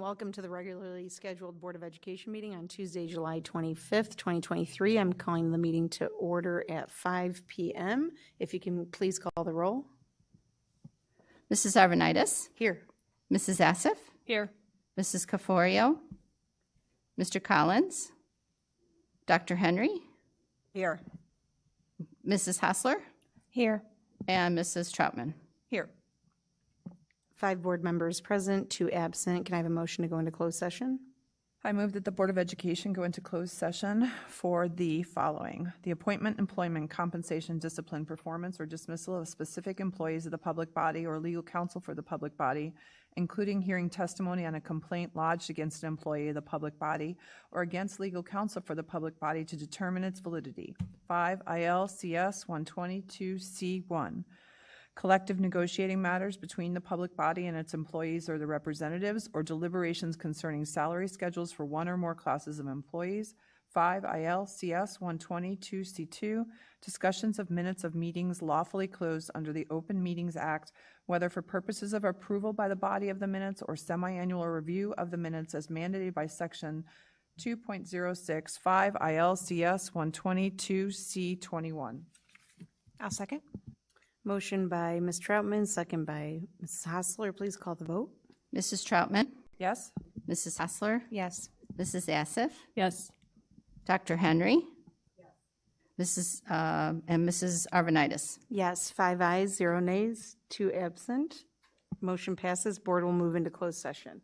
welcome to the regularly scheduled Board of Education meeting on Tuesday, July 25th, 2023. I'm calling the meeting to order at 5 p.m. If you can please call the roll. Mrs. Arvanitis, Here. Mrs. Asif, Here. Mrs. Caforio, Mr. Collins, Dr. Henry, Here. Mrs. Hassler, Here. and Mrs. Troutman. Here. 5 board members present, 2 absent. Can I have a motion to go into closed session? I move that the Board of Education go into closed session for the following: the appointment, employment, compensation, discipline, performance, or dismissal of specific employees of the public body or legal counsel for the public body, including hearing testimony on a complaint lodged against an employee of the public body or against legal counsel for the public body to determine its validity. 5 ILCS 122C1. Collective negotiating matters between the public body and its employees or their representatives, or deliberations concerning salary schedules for one or more classes of employees. 5 ILCS 122C2, discussions of minutes of meetings lawfully closed under the Open Meetings Act, whether for purposes of approval by the body of the minutes or semi-annual review of the minutes as mandated by Section 2.06 5 ILCS 122C21. I'll second. Motion by Ms. Troutman, second by Mrs. Hassler. Please call the vote. Mrs. Troutman, Yes? Mrs. Hassler, Yes. Mrs. Asif, Yes. Dr. Henry, Mrs. Arvanitis. Yes, 5 ayes, 0 nays, 2 absent. Motion passes. Board will move into closed session.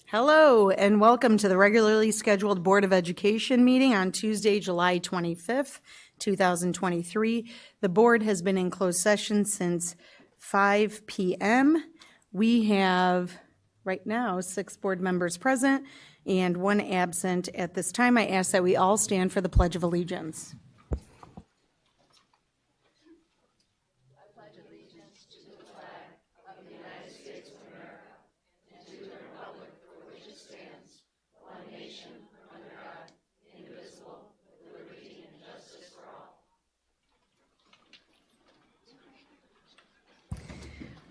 Hello, and welcome to the regularly scheduled Board of Education meeting on Tuesday, July 25th, 2023. The board has been in closed session since 5 p.m. We have, right now, 6 board members present and 1 absent. At this time, I ask that we all stand for the Pledge of Allegiance.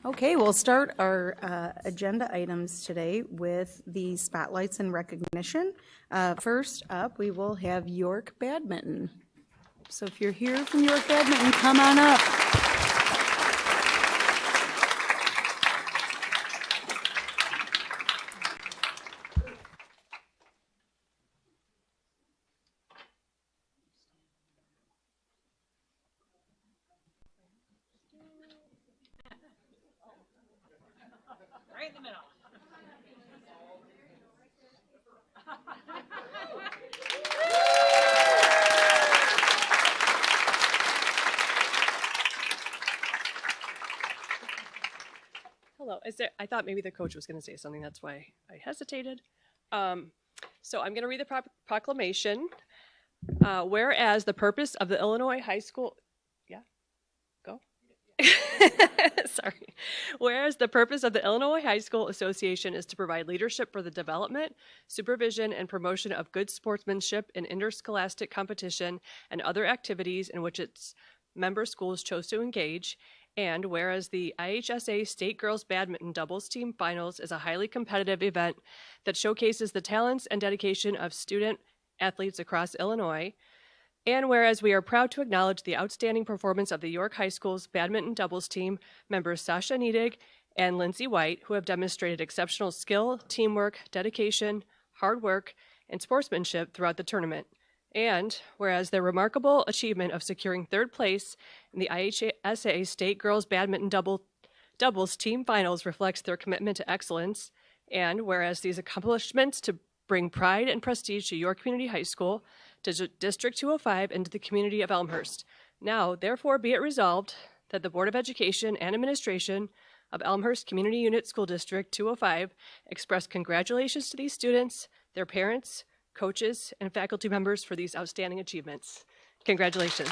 Okay, we'll start our agenda items today with the spotlights and recognition. First up, we will have York Badminton. So if you're here from York Badminton, come on up. Right in the middle. Hello. I thought maybe the coach was going to say something. That's why I hesitated. So I'm going to read the proclamation. Whereas the purpose of the Illinois High School, go. Sorry. Whereas the purpose of the Illinois High School Association is to provide leadership for the development, supervision, and promotion of good sportsmanship in interscholastic competition and other activities in which its member schools chose to engage. And whereas the IHSA State Girls Badminton Doubles Team Finals is a highly competitive event that showcases the talents and dedication of student athletes across Illinois. And whereas we are proud to acknowledge the outstanding performance of the York High School's badminton doubles team members Sasha Niedig and Lindsay White, who have demonstrated exceptional skill, teamwork, dedication, hard work, and sportsmanship throughout the tournament. And whereas their remarkable achievement of securing 3rd place in the IHSA State Girls Badminton Doubles Team Finals reflects their commitment to excellence. And whereas these accomplishments to bring pride and prestige to York Community High School, to District 205, and to the community of Elmhurst. Now, therefore, be it resolved that the Board of Education and Administration of Elmhurst Community Unit School District 205 express congratulations to these students, their parents, coaches, and faculty members for these outstanding achievements. Congratulations.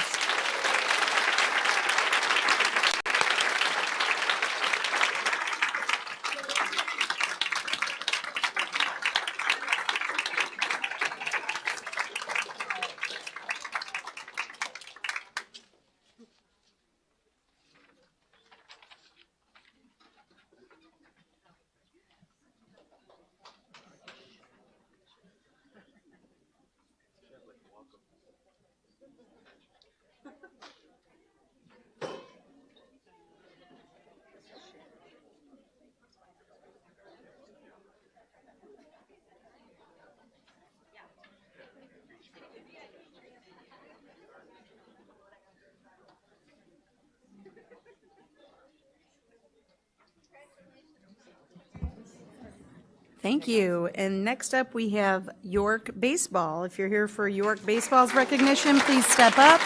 Thank you. And next up, we have York Baseball. If you're here for York Baseball's recognition, please step up.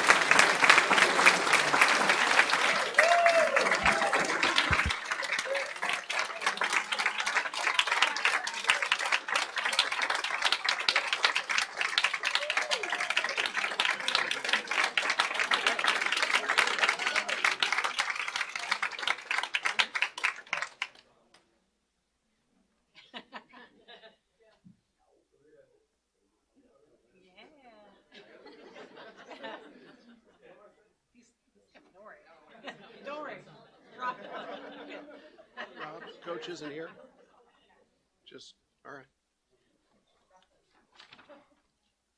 Coach isn't here? All right.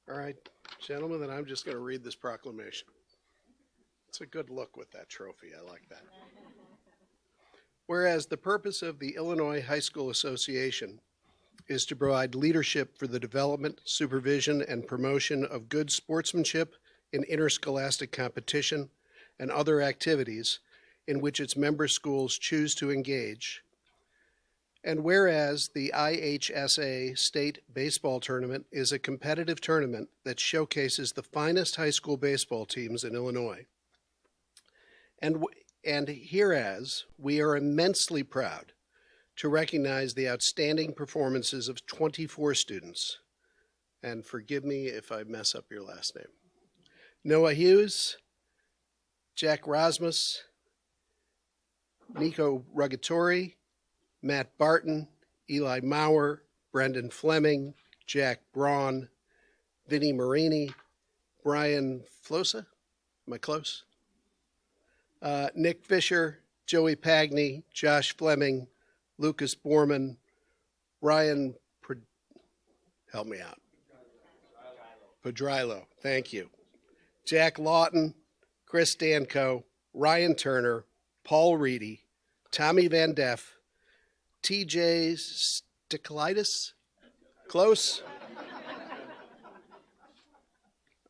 All right, gentlemen, then I'm just going to read this proclamation. It's a good look with that trophy. I like that. Whereas the purpose of the Illinois High School Association is to provide leadership for the development, supervision, and promotion of good sportsmanship in interscholastic competition and other activities in which its member schools choose to engage. And whereas the IHSA State Baseball Tournament is a competitive tournament that showcases the finest high school baseball teams in Illinois. And hereas we are immensely proud to recognize the outstanding performances of 24 students. And forgive me if I mess up your last name. Noah Hughes, Jack Rasmus, Nico Rugatori, Matt Barton, Eli Maurer, Brendan Fleming, Jack Braun, Vinnie Marini, Brian Flosa, am I close? Nick Fisher, Joey Pagney, Josh Fleming, Lucas Borman, Ryan, help me out. Pedrilo, thank you. Jack Lawton, Chris Danko, Ryan Turner, Paul Reedy, Tommy Van Deff, TJ Stiklitis, close?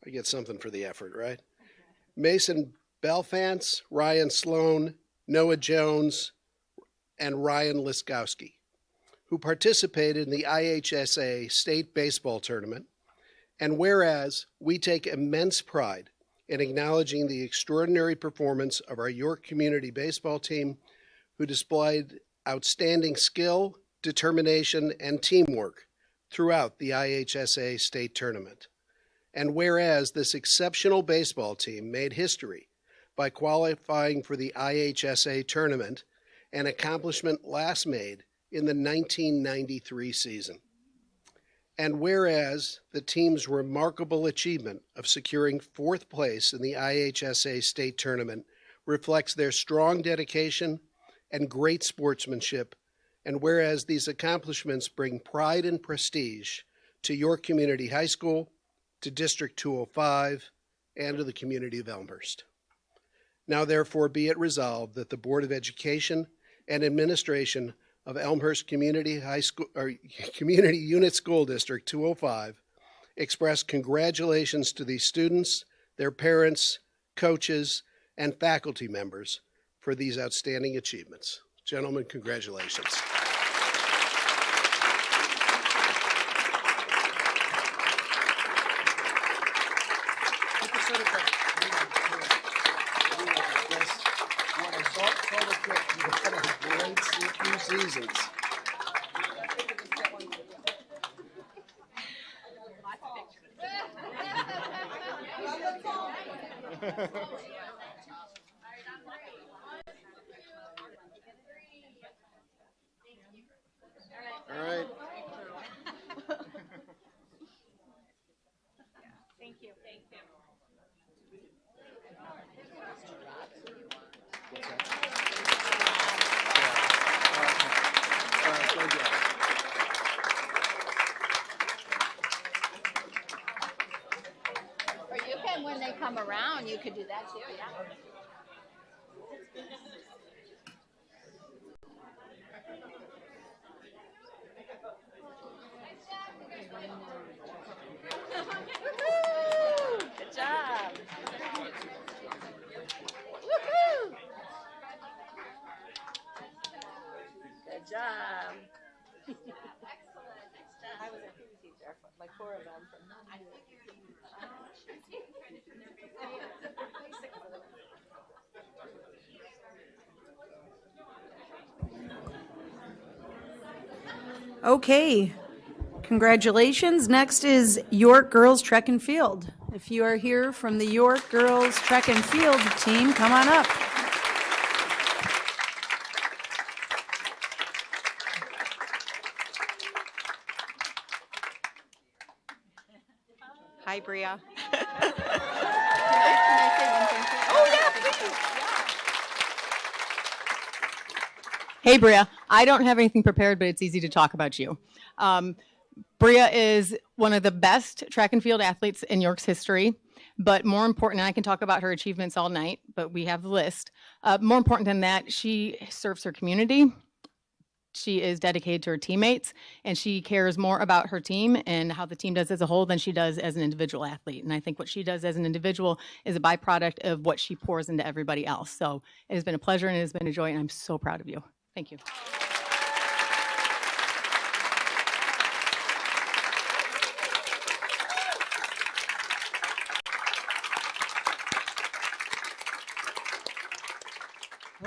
I get something for the effort, right? Mason Belfance, Ryan Sloan, Noah Jones, and Ryan Liskowski, who participated in the IHSA State Baseball Tournament. And whereas we take immense pride in acknowledging the extraordinary performance of our York Community Baseball team, who displayed outstanding skill, determination, and teamwork throughout the IHSA State Tournament. And whereas this exceptional baseball team made history by qualifying for the IHSA Tournament, an accomplishment last made in the 1993 season. And whereas the team's remarkable achievement of securing 4th place in the IHSA State Tournament reflects their strong dedication and great sportsmanship, and whereas these accomplishments bring pride and prestige to York Community High School, to District 205, and to the community of Elmhurst. Now therefore be it resolved that the Board of Education and Administration of Elmhurst Community High School, or Community Unit School District 205 express congratulations to these students, their parents, coaches, and faculty members for these outstanding achievements. Gentlemen, congratulations. Seasons. All right. Thank you. Thank you. Or you can, when they come around, you could do that too, yeah. Good job. Good job. I was a PE teacher, like 4 of them. Okay, congratulations. Next is York Girls Track and Field. If you are here from the York Girls Track and Field team, come on up. Hi, Bria. Hey, Bria. I don't have anything prepared, but it's easy to talk about you. Bria is one of the best track and field athletes in York's history, but more important, and I can talk about her achievements all night, but we have the list. More important than that, she serves her community. She is dedicated to her teammates, and she cares more about her team and how the team does as a whole than she does as an individual athlete. And I think what she does as an individual is a byproduct of what she pours into everybody else. So it has been a pleasure and it has been a joy, and I'm so proud of you. Thank you.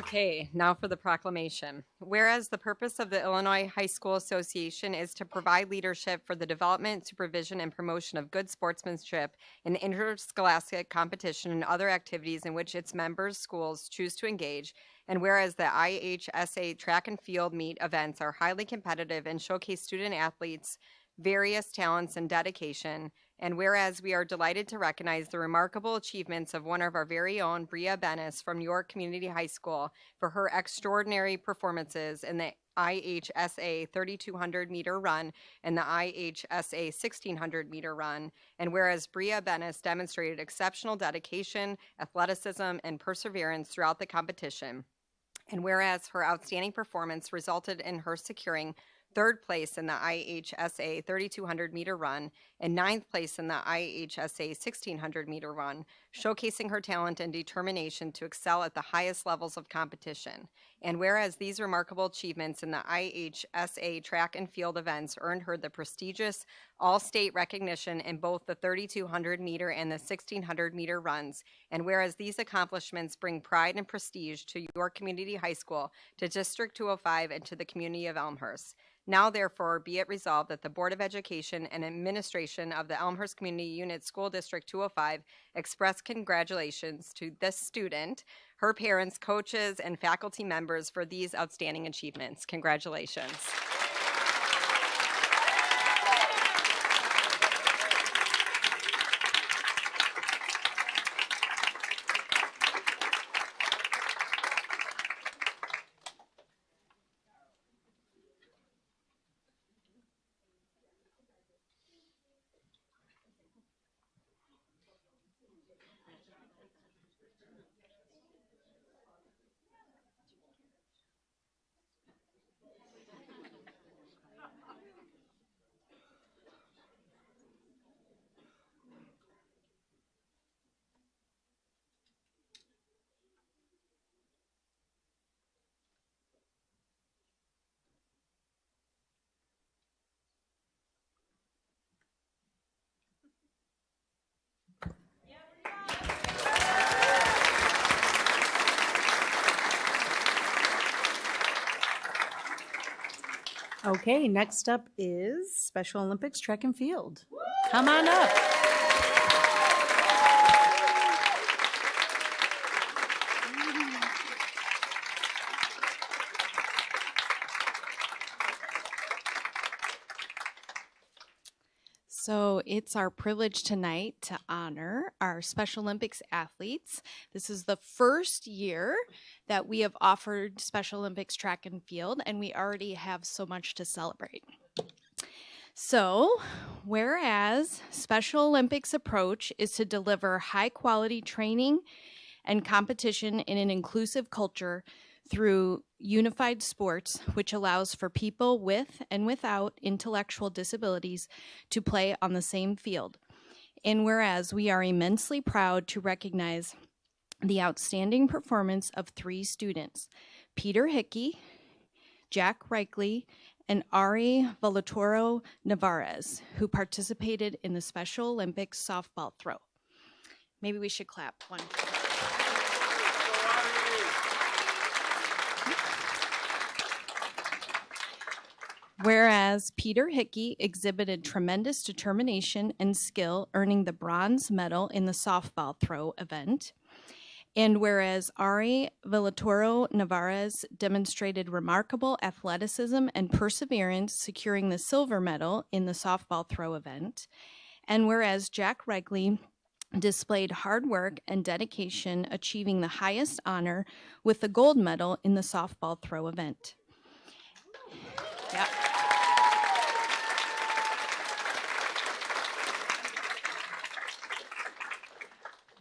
Okay, now for the proclamation. Whereas the purpose of the Illinois High School Association is to provide leadership for the development, supervision, and promotion of good sportsmanship in interscholastic competition and other activities in which its members' schools choose to engage, and whereas the IHSA track and field meet events are highly competitive and showcase student athletes' various talents and dedication, and whereas we are delighted to recognize the remarkable achievements of one of our very own, Bria Bennis from York Community High School for her extraordinary performances in the IHSA 3200 meter run and the IHSA 1600 meter run, and whereas Bria Bennis demonstrated exceptional dedication, athleticism, and perseverance throughout the competition, and whereas her outstanding performance resulted in her securing third place in the IHSA 3200 meter run and ninth place in the IHSA 1600 meter run, showcasing her talent and determination to excel at the highest levels of competition. And whereas these remarkable achievements in the IHSA track and field events earned her the prestigious all-state recognition in both the 3200 meter and the 1600 meter runs, and whereas these accomplishments bring pride and prestige to York Community High School, to District 205, and to the community of Elmhurst. Now, therefore, be it resolved that the Board of Education and Administration of the Elmhurst Community Unit School District 205 express congratulations to this student, her parents, coaches, and faculty members for these outstanding achievements. Congratulations. Okay, next up is Special Olympics track and field. Come on up. So it's our privilege tonight to honor our Special Olympics athletes. This is the first year that we have offered Special Olympics track and field, and we already have so much to celebrate. So, whereas Special Olympics' approach is to deliver high-quality training and competition in an inclusive culture through unified sports, which allows for people with and without intellectual disabilities to play on the same field. And whereas we are immensely proud to recognize the outstanding performance of 3 students, Peter Hickey, Jack Reichley, and Ari Velatoro Navarez, who participated in the Special Olympics softball throw. Maybe we should clap one. Whereas Peter Hickey exhibited tremendous determination and skill, earning the bronze medal in the softball throw event. And whereas Ari Velatoro Navarez demonstrated remarkable athleticism and perseverance, securing the silver medal in the softball throw event. And whereas Jack Reichley displayed hard work and dedication, achieving the highest honor with the gold medal in the softball throw event. Yep.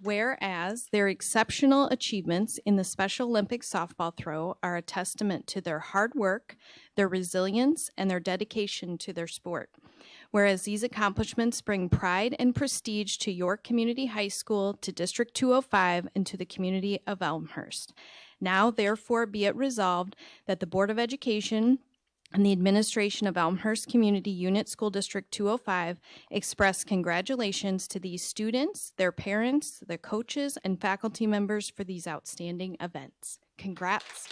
Whereas their exceptional achievements in the Special Olympics softball throw are a testament to their hard work, their resilience, and their dedication to their sport. Whereas these accomplishments bring pride and prestige to York Community High School, to District 205, and to the community of Elmhurst. Now, therefore, be it resolved that the Board of Education and the administration of Elmhurst Community Unit School District 205 express congratulations to these students, their parents, their coaches, and faculty members for these outstanding events. Congrats.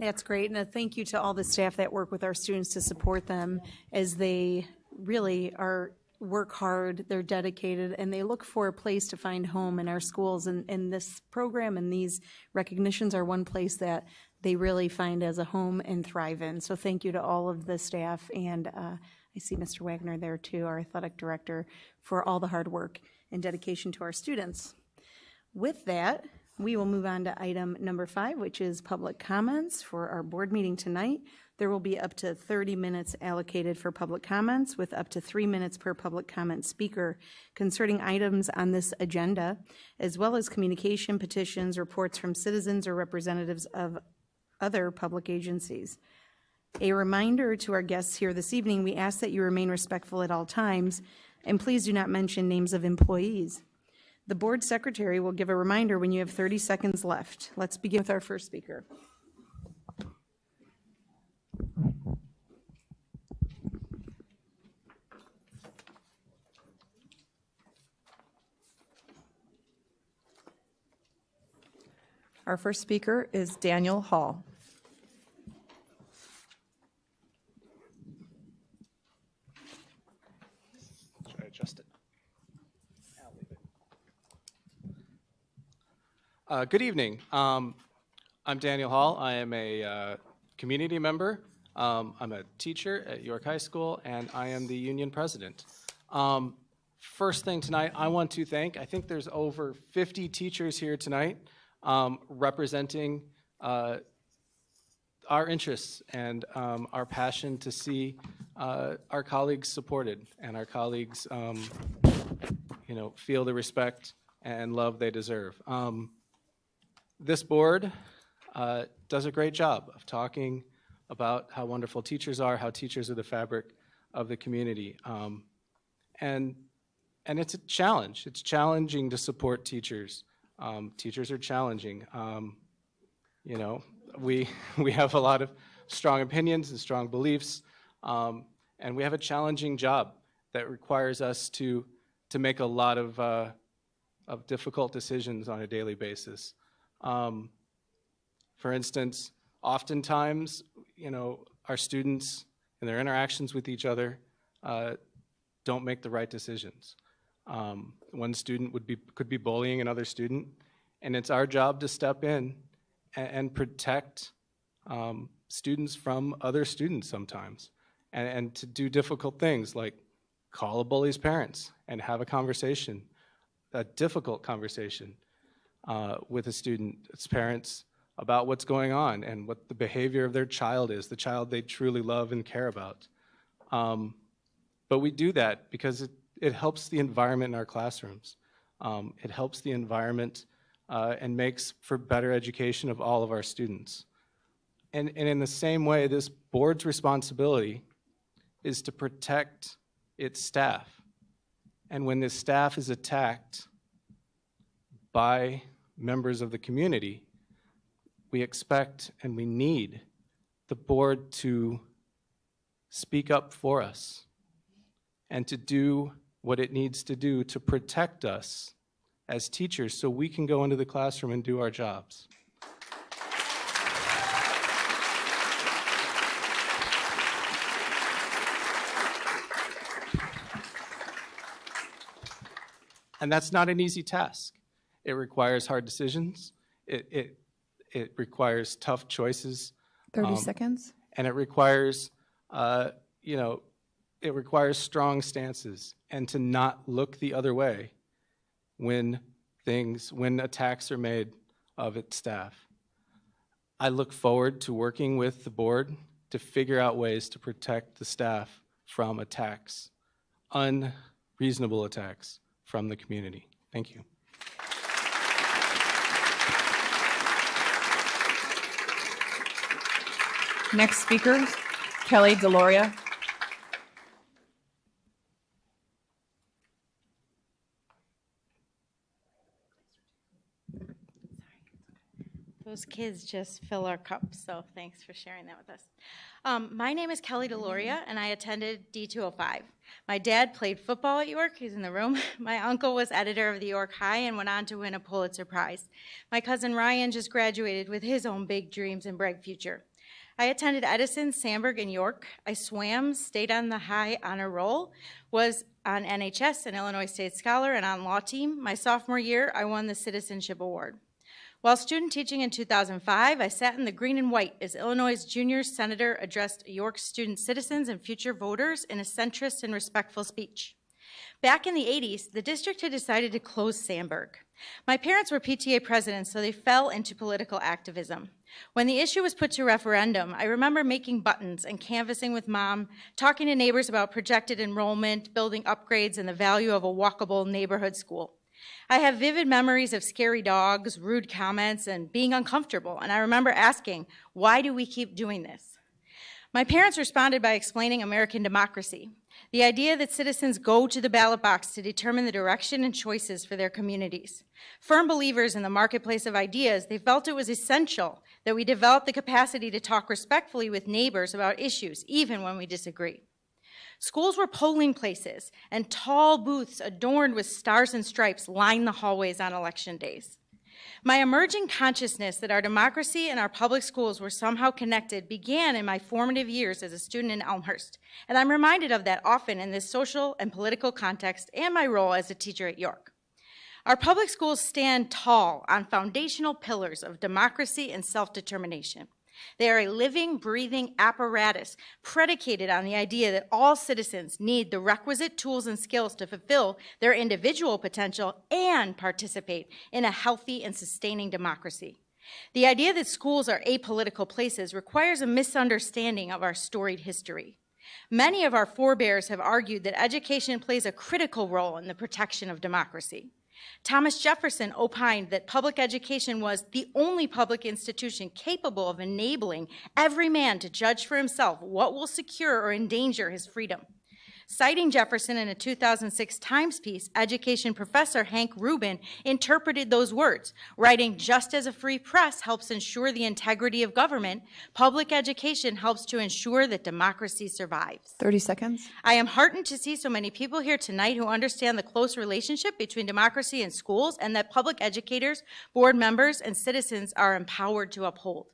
That's great, and a thank you to all the staff that work with our students to support them as they really work hard, they're dedicated, and they look for a place to find home in our schools. And this program and these recognitions are one place that they really find as a home and thrive in. So thank you to all of the staff, and I see Mr. Wagner there too, our athletic director, for all the hard work and dedication to our students. With that, we will move on to item number 5, which is public comments for our board meeting tonight. There will be up to 30 minutes allocated for public comments, with up to 3 minutes per public comment speaker concerning items on this agenda, as well as communication, petitions, reports from citizens or representatives of other public agencies. A reminder to our guests here this evening, we ask that you remain respectful at all times, and please do not mention names of employees. The board secretary will give a reminder when you have 30 seconds left. Let's begin with our first speaker. Our first speaker is Daniel Hall. Should I adjust it? Good evening. I'm Daniel Hall. I am a community member. I'm a teacher at York High School, and I am the union president. First thing tonight, I want to thank, I think there's over 50 teachers here tonight representing our interests and our passion to see our colleagues supported and our colleagues feel the respect and love they deserve. This board does a great job of talking about how wonderful teachers are, how teachers are the fabric of the community. And it's a challenge. It's challenging to support teachers. Teachers are challenging. We have a lot of strong opinions and strong beliefs, and we have a challenging job that requires us to make a lot of difficult decisions on a daily basis. For instance, oftentimes, our students and their interactions with each other don't make the right decisions. One student could be bullying another student, and it's our job to step in and protect students from other students sometimes, and to do difficult things like call a bully's parents and have a conversation, a difficult conversation with a student's parents about what's going on and what the behavior of their child is, the child they truly love and care about. But we do that because it helps the environment in our classrooms. It helps the environment and makes for better education of all of our students. And in the same way, this board's responsibility is to protect its staff. And when this staff is attacked by members of the community, we expect and we need the board to speak up for us and to do what it needs to do to protect us as teachers so we can go into the classroom and do our jobs. And that's not an easy task. It requires hard decisions. It requires tough choices. 30 seconds. And it requires, it requires strong stances and to not look the other way when attacks are made of its staff. I look forward to working with the board to figure out ways to protect the staff from attacks, unreasonable attacks from the community. Thank you. Next speaker, Kelly Deloria. Those kids just fill our cups, so thanks for sharing that with us. My name is Kelly Deloria, and I attended D205. My dad played football at York. He's in the room. My uncle was editor of the York High and went on to win a Pulitzer Prize. My cousin Ryan just graduated with his own big dreams and bright future. I attended Edison, Sandburg, and York. I swam, stayed on the high honor roll, was on NHS, an Illinois State Scholar, and on law team. My sophomore year, I won the Citizenship Award. While student teaching in 2005, I sat in the green and white as Illinois' junior senator addressed York student citizens and future voters in a centrist and respectful speech. Back in the 80s, the district had decided to close Sandburg. My parents were PTA presidents, so they fell into political activism. When the issue was put to referendum, I remember making buttons and canvassing with Mom, talking to neighbors about projected enrollment, building upgrades, and the value of a walkable neighborhood school. I have vivid memories of scary dogs, rude comments, and being uncomfortable, and I remember asking, why do we keep doing this? My parents responded by explaining American democracy, the idea that citizens go to the ballot box to determine the direction and choices for their communities. Firm believers in the marketplace of ideas, they felt it was essential that we develop the capacity to talk respectfully with neighbors about issues, even when we disagree. Schools were polling places, and tall booths adorned with stars and stripes lined the hallways on election days. My emerging consciousness that our democracy and our public schools were somehow connected began in my formative years as a student in Elmhurst, and I'm reminded of that often in this social and political context and my role as a teacher at York. Our public schools stand tall on foundational pillars of democracy and self-determination. They are a living, breathing apparatus predicated on the idea that all citizens need the requisite tools and skills to fulfill their individual potential and participate in a healthy and sustaining democracy. The idea that schools are apolitical places requires a misunderstanding of our storied history. Many of our forebears have argued that education plays a critical role in the protection of democracy. Thomas Jefferson opined that public education was the only public institution capable of enabling every man to judge for himself what will secure or endanger his freedom. Citing Jefferson in a 2006 Times piece, education professor Hank Rubin interpreted those words, writing, "Just as a free press helps ensure the integrity of government, public education helps to ensure that democracy survives." 30 seconds. I am heartened to see so many people here tonight who understand the close relationship between democracy and schools, and that public educators, board members, and citizens are empowered to uphold.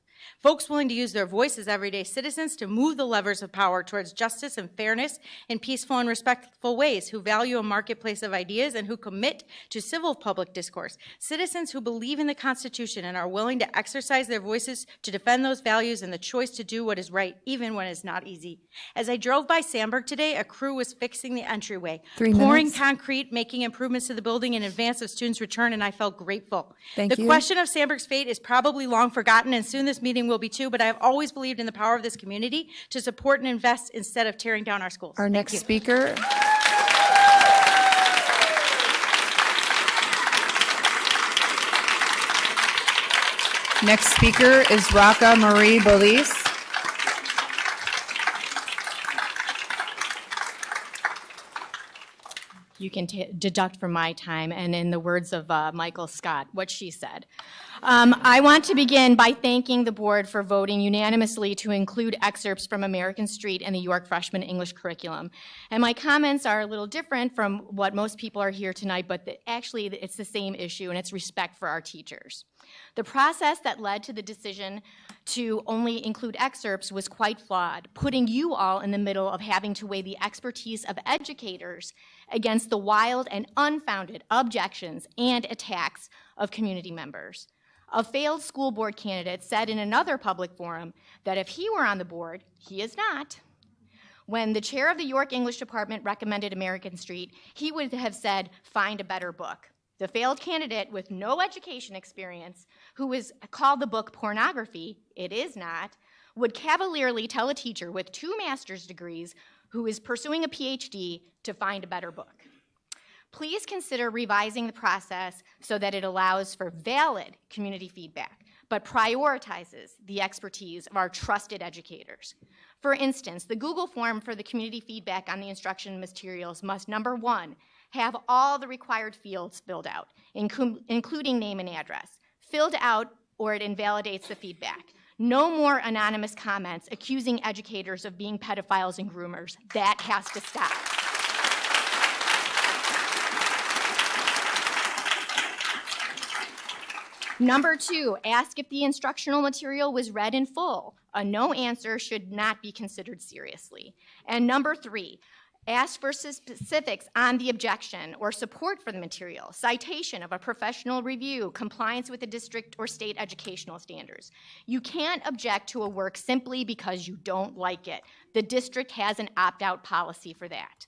Folks willing to use their voice as everyday citizens to move the levers of power towards justice and fairness in peaceful and respectful ways, who value a marketplace of ideas and who commit to civil public discourse. Citizens who believe in the Constitution and are willing to exercise their voices to defend those values and the choice to do what is right, even when it's not easy. As I drove by Sandburg today, a crew was fixing the entryway, 3 pouring minutes. concrete, making improvements to the building in advance of students' return, and I felt grateful. Thank The you. question of Sandburg's fate is probably long forgotten, and soon this meeting will be too, but I have always believed in the power of this community to support and invest instead of tearing down our schools. Our Thank next you. speaker. Next speaker is Raka Marie Bolis. you can deduct from my time, and in the words of Michael Scott, what she said. I want to begin by thanking the board for voting unanimously to include excerpts from American Street in the York Freshman English curriculum. And my comments are a little different from what most people are here tonight, but actually it's the same issue, and it's respect for our teachers. The process that led to the decision to only include excerpts was quite flawed, putting you all in the middle of having to weigh the expertise of educators against the wild and unfounded objections and attacks of community members. A failed school board candidate said in another public forum that if he were on the board, he is not, when the chair of the York English department recommended American Street, he would have said, find a better book. The failed candidate with no education experience, who is called the book pornography, it is not, would cavalierly tell a teacher with 2 master's degrees who is pursuing a PhD to find a better book. Please consider revising the process so that it allows for valid community feedback, but prioritizes the expertise of our trusted educators. For instance, the Google form for the community feedback on the instruction materials must, number 1, have all the required fields filled out, including name and address. Filled out or it invalidates the feedback. No more anonymous comments accusing educators of being pedophiles and groomers. That has to stop. Number 2, ask if the instructional material was read in full. A no answer should not be considered seriously. And number 3, ask for specifics on the objection or support for the material, citation of a professional review, compliance with the district or state educational standards. You can't object to a work simply because you don't like it. The district has an opt-out policy for that.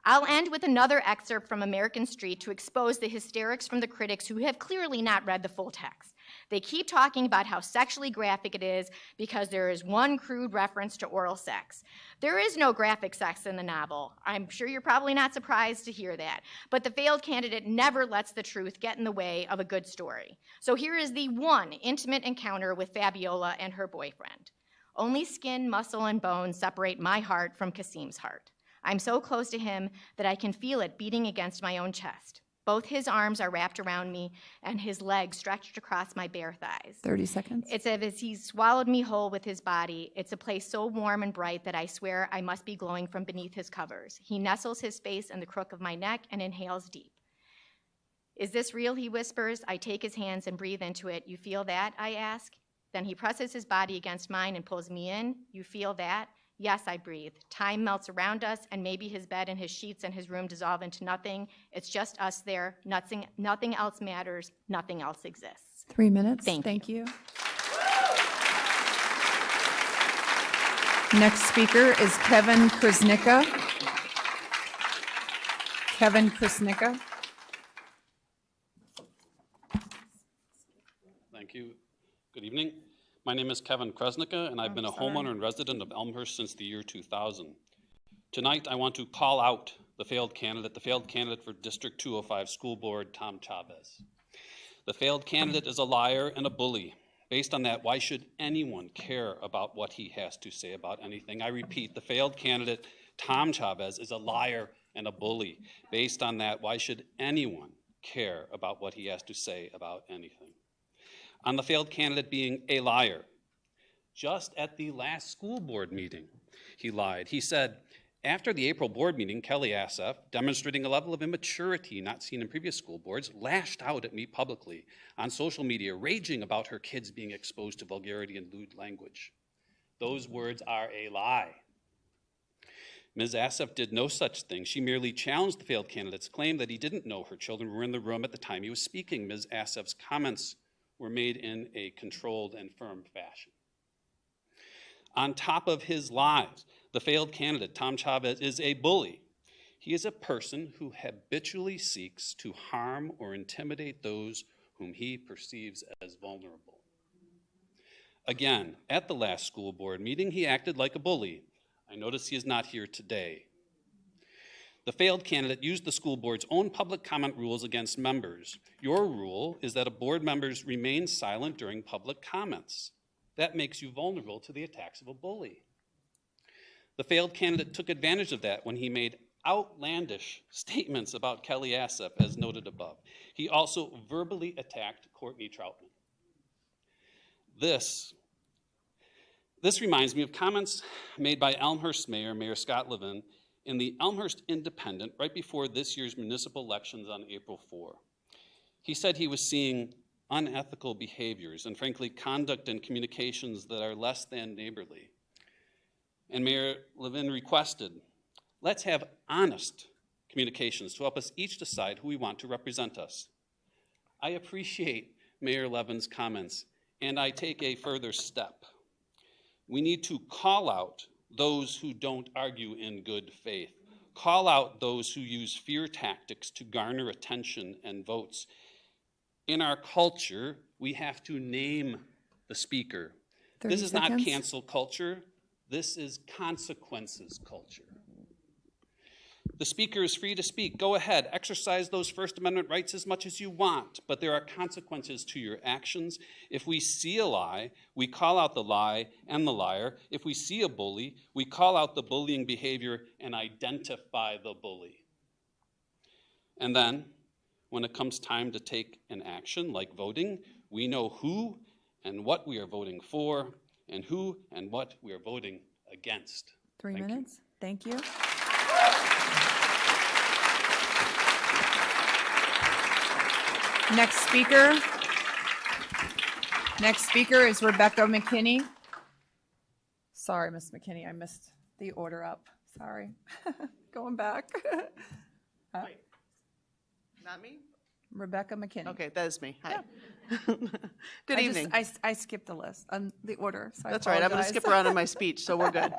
I'll end with another excerpt from American Street to expose the hysterics from the critics who have clearly not read the full text. They keep talking about how sexually graphic it is because there is one crude reference to oral sex. There is no graphic sex in the novel. I'm sure you're probably not surprised to hear that. But the failed candidate never lets the truth get in the way of a good story. So here is the one intimate encounter with Fabiola and her boyfriend. Only skin, muscle, and bone separate my heart from Kasim's heart. I'm so close to him that I can feel it beating against my own chest. Both his arms are wrapped around me and his legs stretched across my bare thighs. 30 seconds. It's as if he's swallowed me whole with his body. It's a place so warm and bright that I swear I must be glowing from beneath his covers. He nestles his face in the crook of my neck and inhales deep. Is this real, he whispers. I take his hands and breathe into it. You feel that, I ask? Then he presses his body against mine and pulls me in. You feel that? Yes, I breathe. Time melts around us, and maybe his bed and his sheets and his room dissolve into nothing. It's just us there. Nothing else matters. Nothing else exists. 3 minutes. Thank you. Next speaker is Kevin Krasnicka. Kevin Krasnicka. Thank you. Good evening. My name is Kevin Krasnicka, and I've been a homeowner and resident of Elmhurst since the year 2000. Tonight, I want to call out the failed candidate for District 205 School Board, Tom Chavez. The failed candidate is a liar and a bully. Based on that, why should anyone care about what he has to say about anything? I repeat, the failed candidate, Tom Chavez, is a liar and a bully. Based on that, why should anyone care about what he has to say about anything? On the failed candidate being a liar, just at the last school board meeting, he lied. He said, after the April board meeting, Kelly Assef, demonstrating a level of immaturity not seen in previous school boards, lashed out at me publicly on social media, raging about her kids being exposed to vulgarity and lewd language. Those words are a lie. Ms. Assef did no such thing. She merely challenged the failed candidate's claim that he didn't know her children were in the room at the time he was speaking. Ms. Assef's comments were made in a controlled and firm fashion. On top of his lies, the failed candidate, Tom Chavez, is a bully. He is a person who habitually seeks to harm or intimidate those whom he perceives as vulnerable. Again, at the last school board meeting, he acted like a bully. I notice he is not here today. The failed candidate used the school board's own public comment rules against members. Your rule is that a board members remain silent during public comments. That makes you vulnerable to the attacks of a bully. The failed candidate took advantage of that when he made outlandish statements about Kelly Assef, as noted above. He also verbally attacked Courtney Troutman. This reminds me of comments made by Elmhurst Mayor, Mayor Scott Levin, in the Elmhurst Independent right before this year's municipal elections on April 4. He said he was seeing unethical behaviors and, frankly, conduct and communications that are less than neighborly. And Mayor Levin requested, let's have honest communications to help us each decide who we want to represent us. I appreciate Mayor Levin's comments, and I take a further step. We need to call out those who don't argue in good faith. Call out those who use fear tactics to garner attention and votes. In our culture, we have to name the speaker. This is not cancel culture. This is consequences culture. The speaker is free to speak. Go ahead, exercise those First Amendment rights as much as you want, but there are consequences to your actions. If we see a lie, we call out the lie and the liar. If we see a bully, we call out the bullying behavior and identify the bully. And then, when it comes time to take an action like voting, we know who and what we are voting for, and who and what we are voting against. 3 minutes. Thank you. Next speaker is Rebecca McKinney. Sorry, Miss McKinney, I missed the order up. Sorry. Going back. Not me? Rebecca McKinney. Okay, that is me. Hi. Yeah. Good evening. I skipped the list on the order, so That's all right. I'm going to skip around in my speech, so we're good.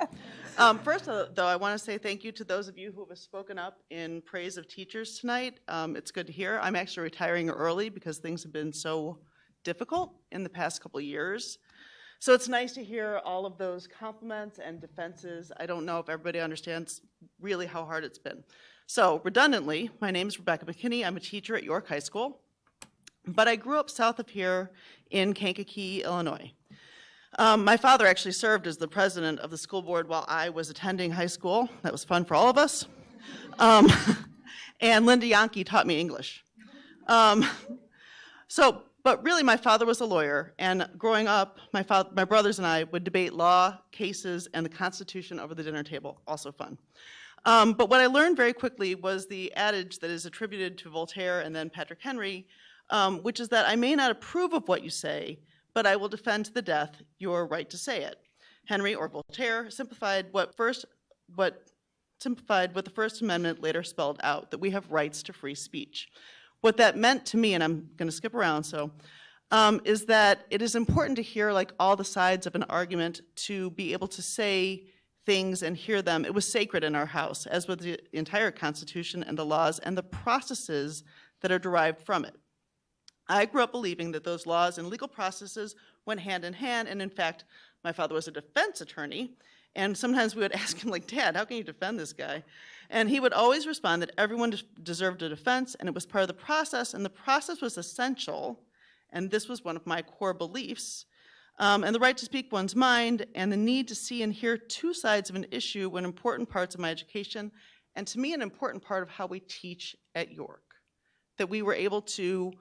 First, though, I want to say thank you to those of you who have spoken up in praise of teachers tonight. It's good to hear. I'm actually retiring early because things have been so difficult in the past couple of years. So it's nice to hear all of those compliments and defenses. I don't know if everybody understands really how hard it's been. So redundantly, my name is Rebecca McKinney. I'm a teacher at York High School, but I grew up south of here in Kankakee, Illinois. My father actually served as the president of the school board while I was attending high school. That was fun for all of us. And Linda Yankee taught me English. But really, my father was a lawyer, and growing up, my brothers and I would debate law, cases, and the Constitution over the dinner table. Also fun. But what I learned very quickly was the adage that is attributed to Voltaire and then Patrick Henry, which is that I may not approve of what you say, but I will defend to the death your right to say it. Henry or Voltaire simplified what the First Amendment later spelled out, that we have rights to free speech. What that meant to me, and I'm going to skip around, is that it is important to hear like all the sides of an argument to be able to say things and hear them. It was sacred in our house, as with the entire Constitution and the laws and the processes that are derived from it. I grew up believing that those laws and legal processes went hand in hand, and in fact, my father was a defense attorney, and sometimes we would ask him, like, Dad, how can you defend this guy? And he would always respond that everyone deserved a defense, and it was part of the process, and the process was essential, and this was one of my core beliefs. And the right to speak one's mind, and the need to see and hear two sides of an issue were important parts of my education, and to me, an important part of how we teach at York, that we were able to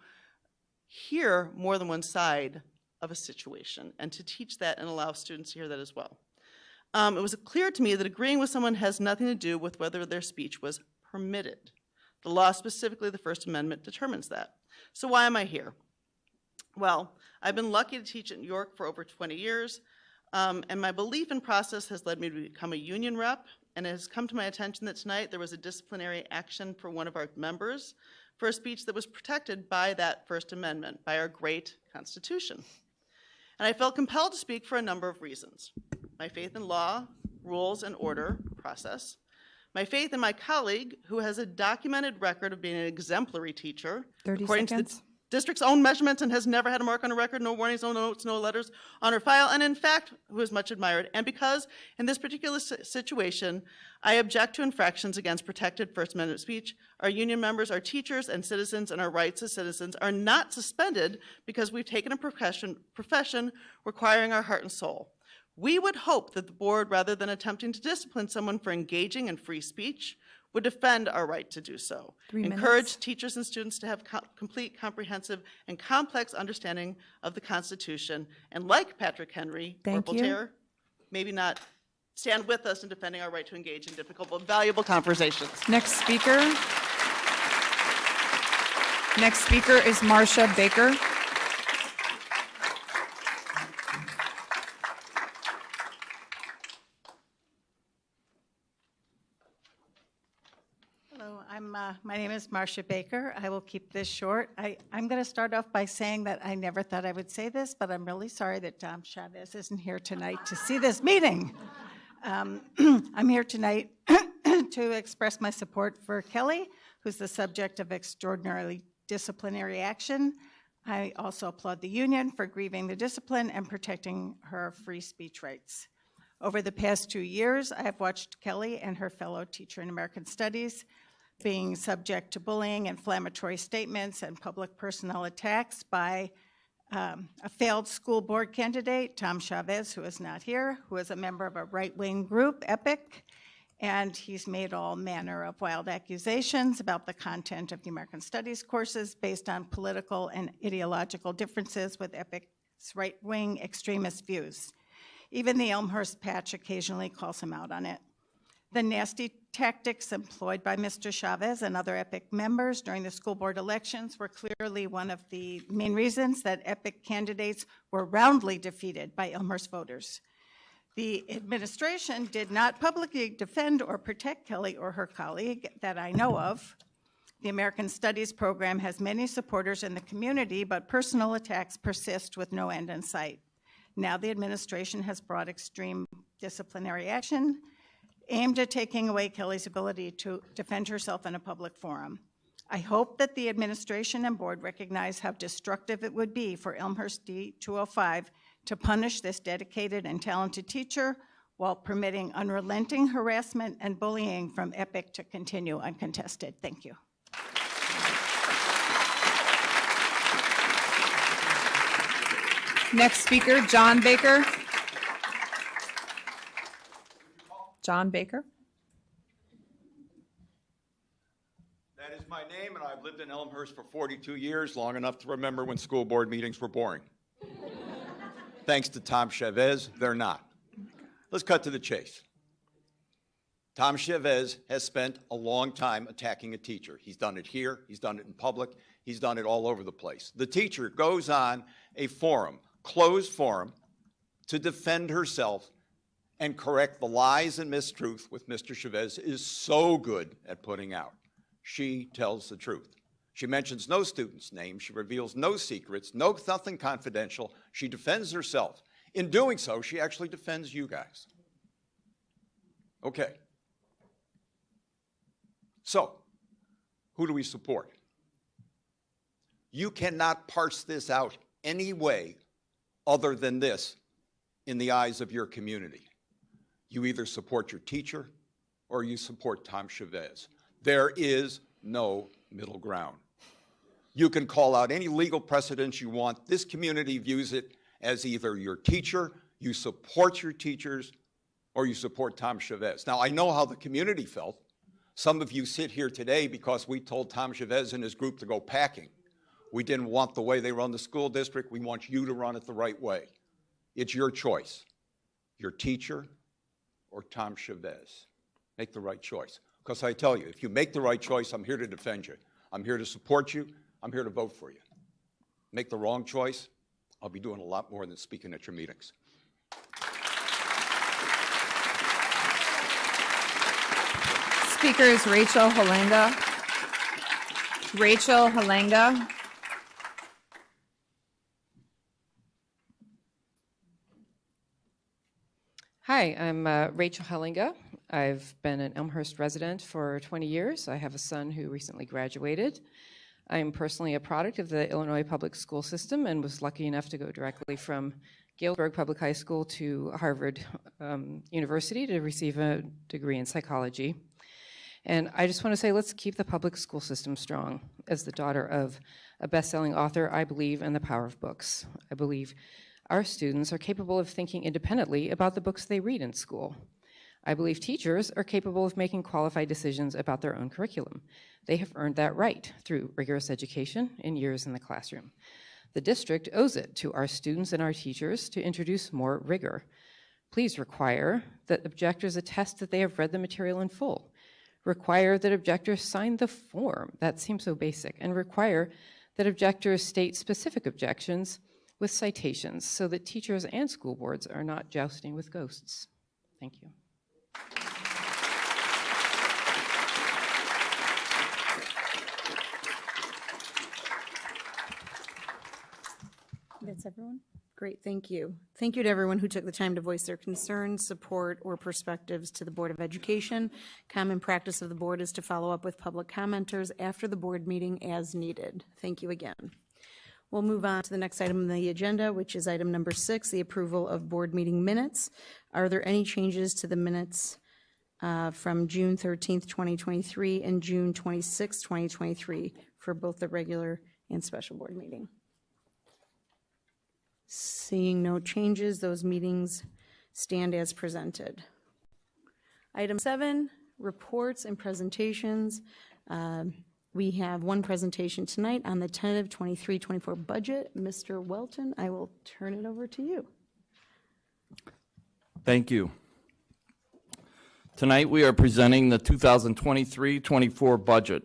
hear more than one side of a situation, and to teach that and allow students to hear that as well. It was clear to me that agreeing with someone has nothing to do with whether their speech was permitted. The law, specifically the First Amendment, determines that. So why am I here? Well, I've been lucky to teach at York for over 20 years, and my belief in process has led me to become a union rep, and it has come to my attention that tonight there was a disciplinary action for one of our members for a speech that was protected by that First Amendment, by our great Constitution. And I felt compelled to speak for a number of reasons. My faith in law, rules, and order process. My faith in my colleague, who has a documented record of being an exemplary teacher, 30 according seconds. to the district's own measurements, and has never had a mark on a record, no warnings, no notes, no letters on her file, and in fact, who is much admired. And because in this particular situation, I object to infractions against protected First Amendment speech, our union members, our teachers and citizens, and our rights as citizens are not suspended because we've taken a profession requiring our heart and soul. We would hope that the board, rather than attempting to discipline someone for engaging in free speech, would defend our right to do so. 3 minutes. Encourage teachers and students to have complete, comprehensive, and complex understanding of the Constitution. And like Patrick Henry or Thank you. Voltaire, maybe not stand with us in defending our right to engage in difficult but valuable conversations. Next speaker. Next speaker is Marcia Baker. Hello, my name is Marcia Baker. I will keep this short. I'm going to start off by saying that I never thought I would say this, but I'm really sorry that Tom Chavez isn't here tonight to see this meeting. I'm here tonight to express my support for Kelly, who's the subject of extraordinarily disciplinary action. I also applaud the union for grieving the discipline and protecting her free speech rights. Over the past 2 years, I have watched Kelly and her fellow teacher in American Studies being subject to bullying, inflammatory statements, and public personnel attacks by a failed school board candidate, Tom Chavez, who is not here, who is a member of a right-wing group, EPIC, and he's made all manner of wild accusations about the content of the American Studies courses based on political and ideological differences with EPIC's right-wing extremist views. Even the Elmhurst Patch occasionally calls him out on it. The nasty tactics employed by Mr. Chavez and other EPIC members during the school board elections were clearly one of the main reasons that EPIC candidates were roundly defeated by Elmhurst voters. The administration did not publicly defend or protect Kelly or her colleague that I know of. The American Studies program has many supporters in the community, but personal attacks persist with no end in sight. Now the administration has brought extreme disciplinary action aimed at taking away Kelly's ability to defend herself in a public forum. I hope that the administration and board recognize how destructive it would be for Elmhurst D205 to punish this dedicated and talented teacher while permitting unrelenting harassment and bullying from EPIC to continue uncontested. Thank you. Next speaker, John Baker. John Baker. That is my name, and I've lived in Elmhurst for 42 years, long enough to remember when school board meetings were boring. Thanks to Tom Chavez, they're not. Let's cut to the chase. Tom Chavez has spent a long time attacking a teacher. He's done it here, he's done it in public, he's done it all over the place. The teacher goes on a forum, closed forum, to defend herself and correct the lies and mistruth which Mr. Chavez is so good at putting out. She tells the truth. She mentions no student's name. She reveals no secrets, nothing confidential. She defends herself. In doing so, she actually defends you guys. Okay. So, who do we support? You cannot parse this out any way other than this in the eyes of your community. You either support your teacher or you support Tom Chavez. There is no middle ground. You can call out any legal precedents you want. This community views it as either your teacher, you support your teachers, or you support Tom Chavez. Now, I know how the community felt. Some of you sit here today because we told Tom Chavez and his group to go packing. We didn't want the way they run the school district. We want you to run it the right way. It's your choice, your teacher or Tom Chavez. Make the right choice. Because I tell you, if you make the right choice, I'm here to defend you. I'm here to support you. I'm here to vote for you. Make the wrong choice, I'll be doing a lot more than speaking at your meetings. Speaker is Rachel Halenga. Rachel Halenga. Hi, I'm Rachel Hellinga. I've been an Elmhurst resident for 20 years. I have a son who recently graduated. I'm personally a product of the Illinois public school system and was lucky enough to go directly from Galesburg Public High School to Harvard University to receive a degree in psychology. And I just want to say, let's keep the public school system strong. As the daughter of a best-selling author, I believe in the power of books. I believe our students are capable of thinking independently about the books they read in school. I believe teachers are capable of making qualified decisions about their own curriculum. They have earned that right through rigorous education and years in the classroom. The district owes it to our students and our teachers to introduce more rigor. Please require that objectors attest that they have read the material in full. Require that objectors sign the form. That seems so basic. And require that objectors state specific objections with citations so that teachers and school boards are not jousting with ghosts. Thank you. That's everyone? Great, thank you. Thank you to everyone who took the time to voice their concerns, support, or perspectives to the Board of Education. Common practice of the board is to follow up with public commenters after the board meeting as needed. Thank you again. We'll move on to the next item on the agenda, which is item number 6, the approval of board meeting minutes. Are there any changes to the minutes from June 13th, 2023 and June 26th, 2023 for both the regular and special board meeting? Seeing no changes, those meetings stand as presented. Item 7, reports and presentations. We have one presentation tonight on the tentative 23-24 budget. Mr. Welton, I will turn it over to you. Thank you. Tonight we are presenting the 2023-24 budget.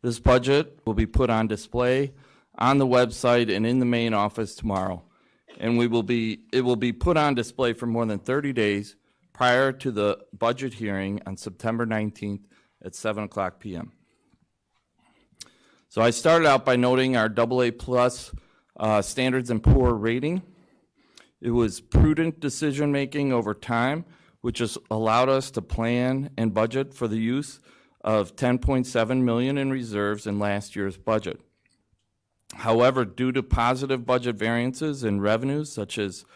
This budget will be put on display on the website and in the main office tomorrow. And it will be put on display for more than 30 days prior to the budget hearing on September 19th at 7:00 p.m. So I started out by noting our AA+ Standards & Poor rating. It was prudent decision-making over time, which has allowed us to plan and budget for the use of $10.7 million in reserves in last year's budget. However, due to positive budget variances in revenues such as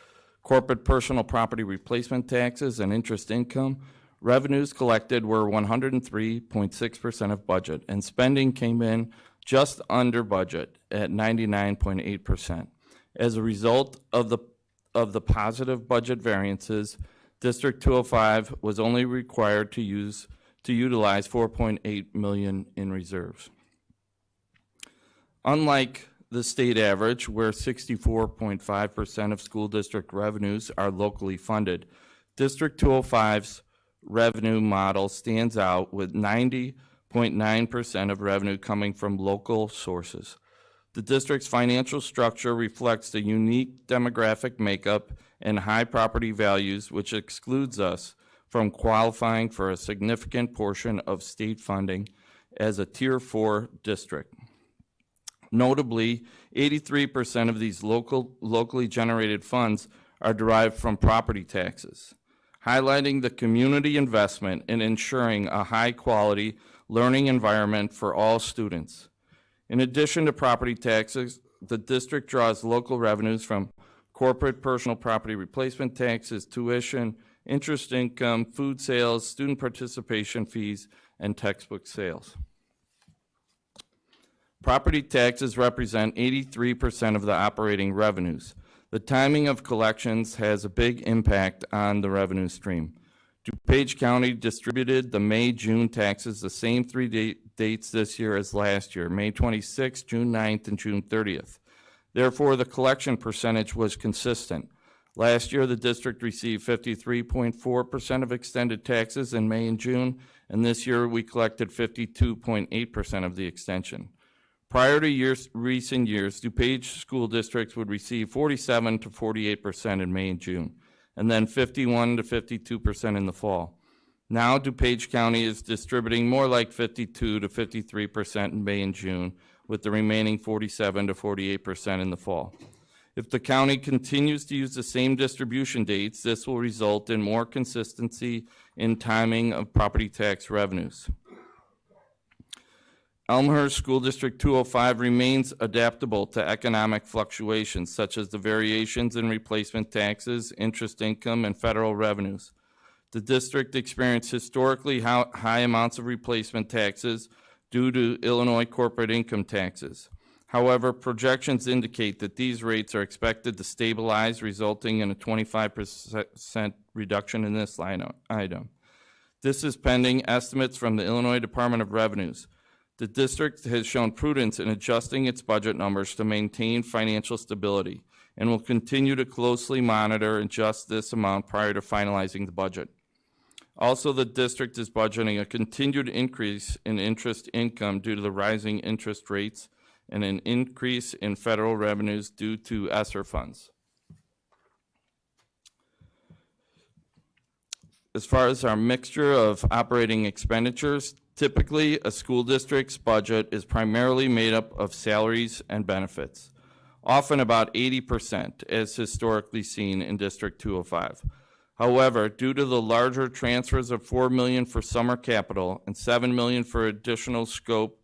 corporate personal property replacement taxes and interest income, revenues collected were 103.6% of budget, and spending came in just under budget at 99.8%. As a result of the positive budget variances, District 205 was only required to utilize $4.8 million in reserves. Unlike the state average, where 64.5% of school district revenues are locally funded, District 205's revenue model stands out with 90.9% of revenue coming from local sources. The district's financial structure reflects the unique demographic makeup and high property values, which excludes us from qualifying for a significant portion of state funding as a Tier 4 district. Notably, 83% of these locally generated funds are derived from property taxes, highlighting the community investment in ensuring a high-quality learning environment for all students. In addition to property taxes, the district draws local revenues from corporate personal property replacement taxes, tuition, interest income, food sales, student participation fees, and textbook sales. Property taxes represent 83% of the operating revenues. The timing of collections has a big impact on the revenue stream. DuPage County distributed the May-June taxes the same 3 dates this year as last year, May 26th, June 9th, and June 30th. Therefore, the collection percentage was consistent. Last year, the district received 53.4% of extended taxes in May and June, and this year we collected 52.8% of the extension. Prior to recent years, DuPage school districts would receive 47 to 48% in May and June, and then 51 to 52% in the fall. Now DuPage County is distributing more like 52 to 53% in May and June, with the remaining 47 to 48% in the fall. If the county continues to use the same distribution dates, this will result in more consistency in timing of property tax revenues. Elmhurst School District 205 remains adaptable to economic fluctuations, such as the variations in replacement taxes, interest income, and federal revenues. The district experienced historically high amounts of replacement taxes due to Illinois corporate income taxes. However, projections indicate that these rates are expected to stabilize, resulting in a 25% reduction in this line item. This is pending estimates from the Illinois Department of Revenues. The district has shown prudence in adjusting its budget numbers to maintain financial stability and will continue to closely monitor and adjust this amount prior to finalizing the budget. Also, the district is budgeting a continued increase in interest income due to the rising interest rates and an increase in federal revenues due to ESSER funds. As far as our mixture of operating expenditures, typically a school district's budget is primarily made up of salaries and benefits, often about 80%, as historically seen in District 205. However, due to the larger transfers of $4 million for summer capital and $7 million for additional scope,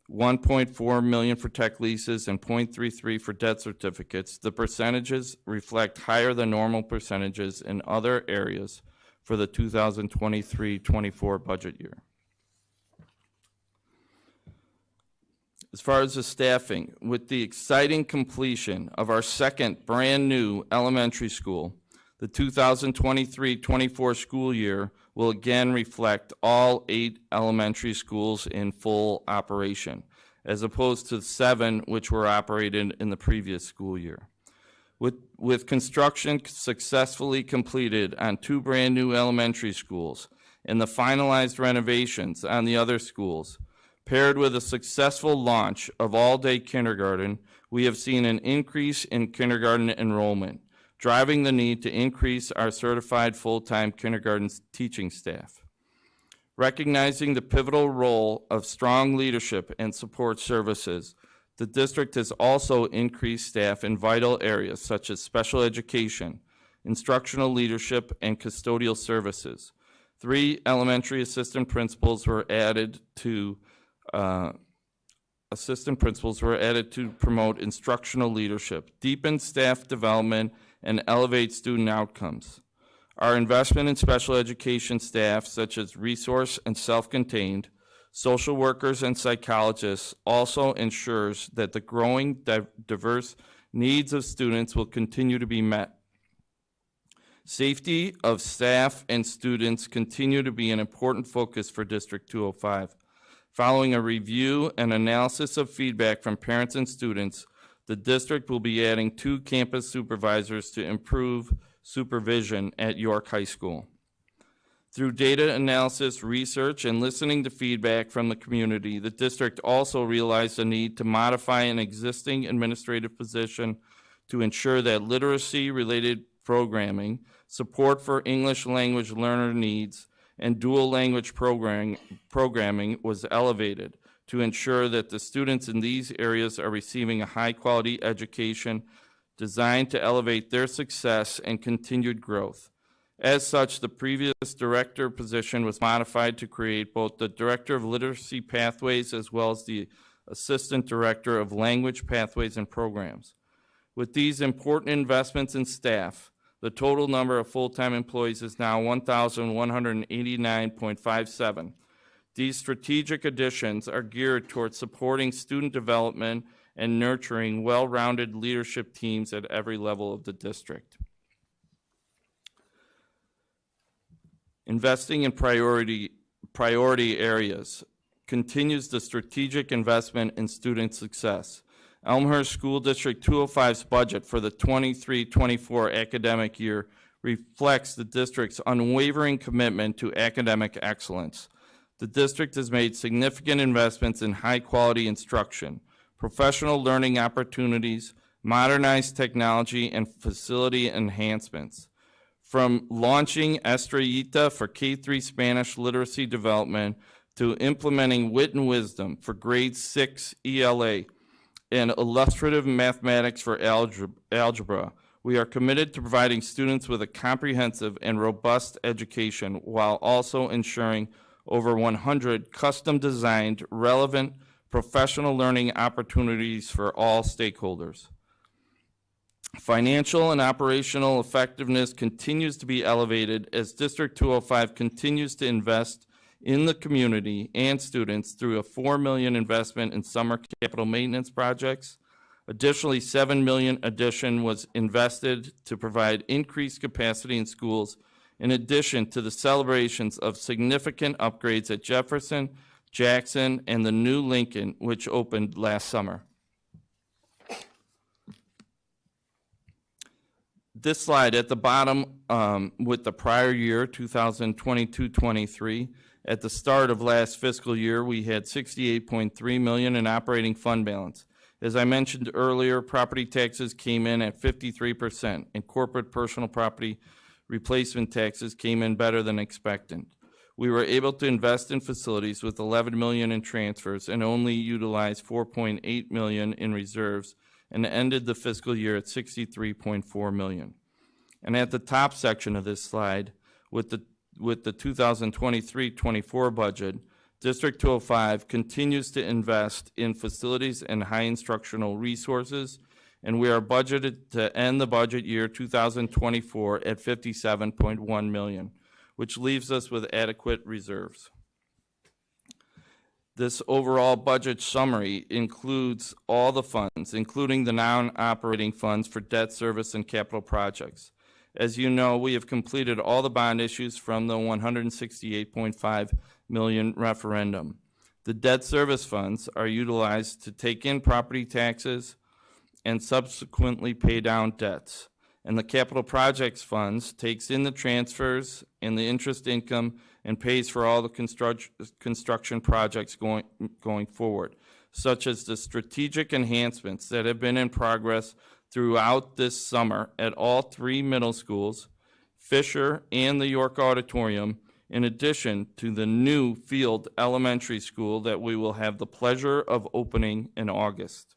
$1.4 million for tech leases, and $0.33 for debt certificates, the percentages reflect higher than normal percentages in other areas for the 2023-24 budget year. As far as the staffing, with the exciting completion of our second brand-new elementary school, the 2023-24 school year will again reflect all 8 elementary schools in full operation, as opposed to 7 which were operated in the previous school year. With construction successfully completed on 2 brand-new elementary schools and the finalized renovations on the other schools, paired with a successful launch of all-day kindergarten, we have seen an increase in kindergarten enrollment, driving the need to increase our certified full-time kindergarten teaching staff. Recognizing the pivotal role of strong leadership and support services, the district has also increased staff in vital areas such as special education, instructional leadership, and custodial services. 3 elementary assistant principals were added to promote instructional leadership, deepen staff development, and elevate student outcomes. Our investment in special education staff, such as resource and self-contained, social workers and psychologists, also ensures that the growing diverse needs of students will continue to be met. Safety of staff and students continue to be an important focus for District 205. Following a review and analysis of feedback from parents and students, the district will be adding 2 campus supervisors to improve supervision at York High School. Through data analysis, research, and listening to feedback from the community, the district also realized the need to modify an existing administrative position to ensure that literacy-related programming, support for English language learner needs, and dual language programming was elevated to ensure that the students in these areas are receiving a high-quality education designed to elevate their success and continued growth. As such, the previous director position was modified to create both the Director of Literacy Pathways as well as the Assistant Director of Language Pathways and Programs. With these important investments in staff, the total number of full-time employees is now 1,189.57. These strategic additions are geared towards supporting student development and nurturing well-rounded leadership teams at every level of the district. Investing in priority areas continues the strategic investment in student success. Elmhurst School District 205's budget for the 23-24 academic year reflects the district's unwavering commitment to academic excellence. The district has made significant investments in high-quality instruction, professional learning opportunities, modernized technology, and facility enhancements. From launching Estrellita for K-3 Spanish literacy development to implementing Wit and Wisdom for grade 6 ELA and illustrative mathematics for algebra, we are committed to providing students with a comprehensive and robust education while also ensuring over 100 custom-designed, relevant professional learning opportunities for all stakeholders. Financial and operational effectiveness continues to be elevated as District 205 continues to invest in the community and students through a $4 million investment in summer capital maintenance projects. Additionally, $7 million addition was invested to provide increased capacity in schools, in addition to the celebrations of significant upgrades at Jefferson, Jackson, and the new Lincoln, which opened last summer. This slide at the bottom with the prior year, 2022-23, at the start of last fiscal year, we had $68.3 million in operating fund balance. As I mentioned earlier, property taxes came in at 53%, and corporate personal property replacement taxes came in better than expected. We were able to invest in facilities with $11 million in transfers and only utilized $4.8 million in reserves, and ended the fiscal year at $63.4 million. And at the top section of this slide, with the 2023-24 budget, District 205 continues to invest in facilities and high instructional resources, and we are budgeted to end the budget year 2024 at $57.1 million, which leaves us with adequate reserves. This overall budget summary includes all the funds, including the non-operating funds for debt service and capital projects. As you know, we have completed all the bond issues from the $168.5 million referendum. The debt service funds are utilized to take in property taxes and subsequently pay down debts. And the capital projects funds takes in the transfers and the interest income and pays for all the construction projects going forward, such as the strategic enhancements that have been in progress throughout this summer at all 3 middle schools, Fisher and the York Auditorium, in addition to the new Field Elementary School that we will have the pleasure of opening in August.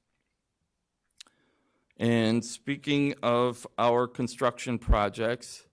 And speaking of our construction projects,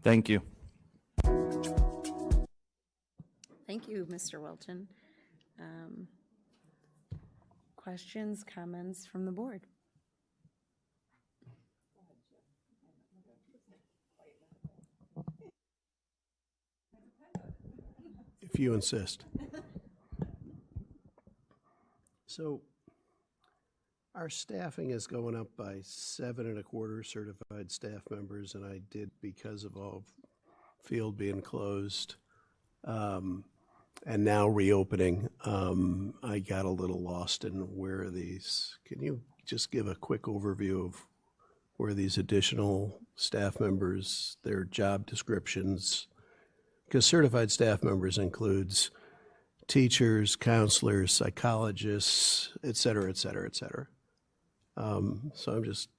thank you. Thank you, Mr. Wilton. Questions, comments from the board? If you insist. So our staffing is going up by 7.25 certified staff members, and I did because of all field being closed and now reopening. I got a little lost in where are these. Can you just give a quick overview of where these additional staff members, their job descriptions? Because certified staff members includes teachers, counselors, psychologists, et cetera, et cetera, et cetera. So I'm just,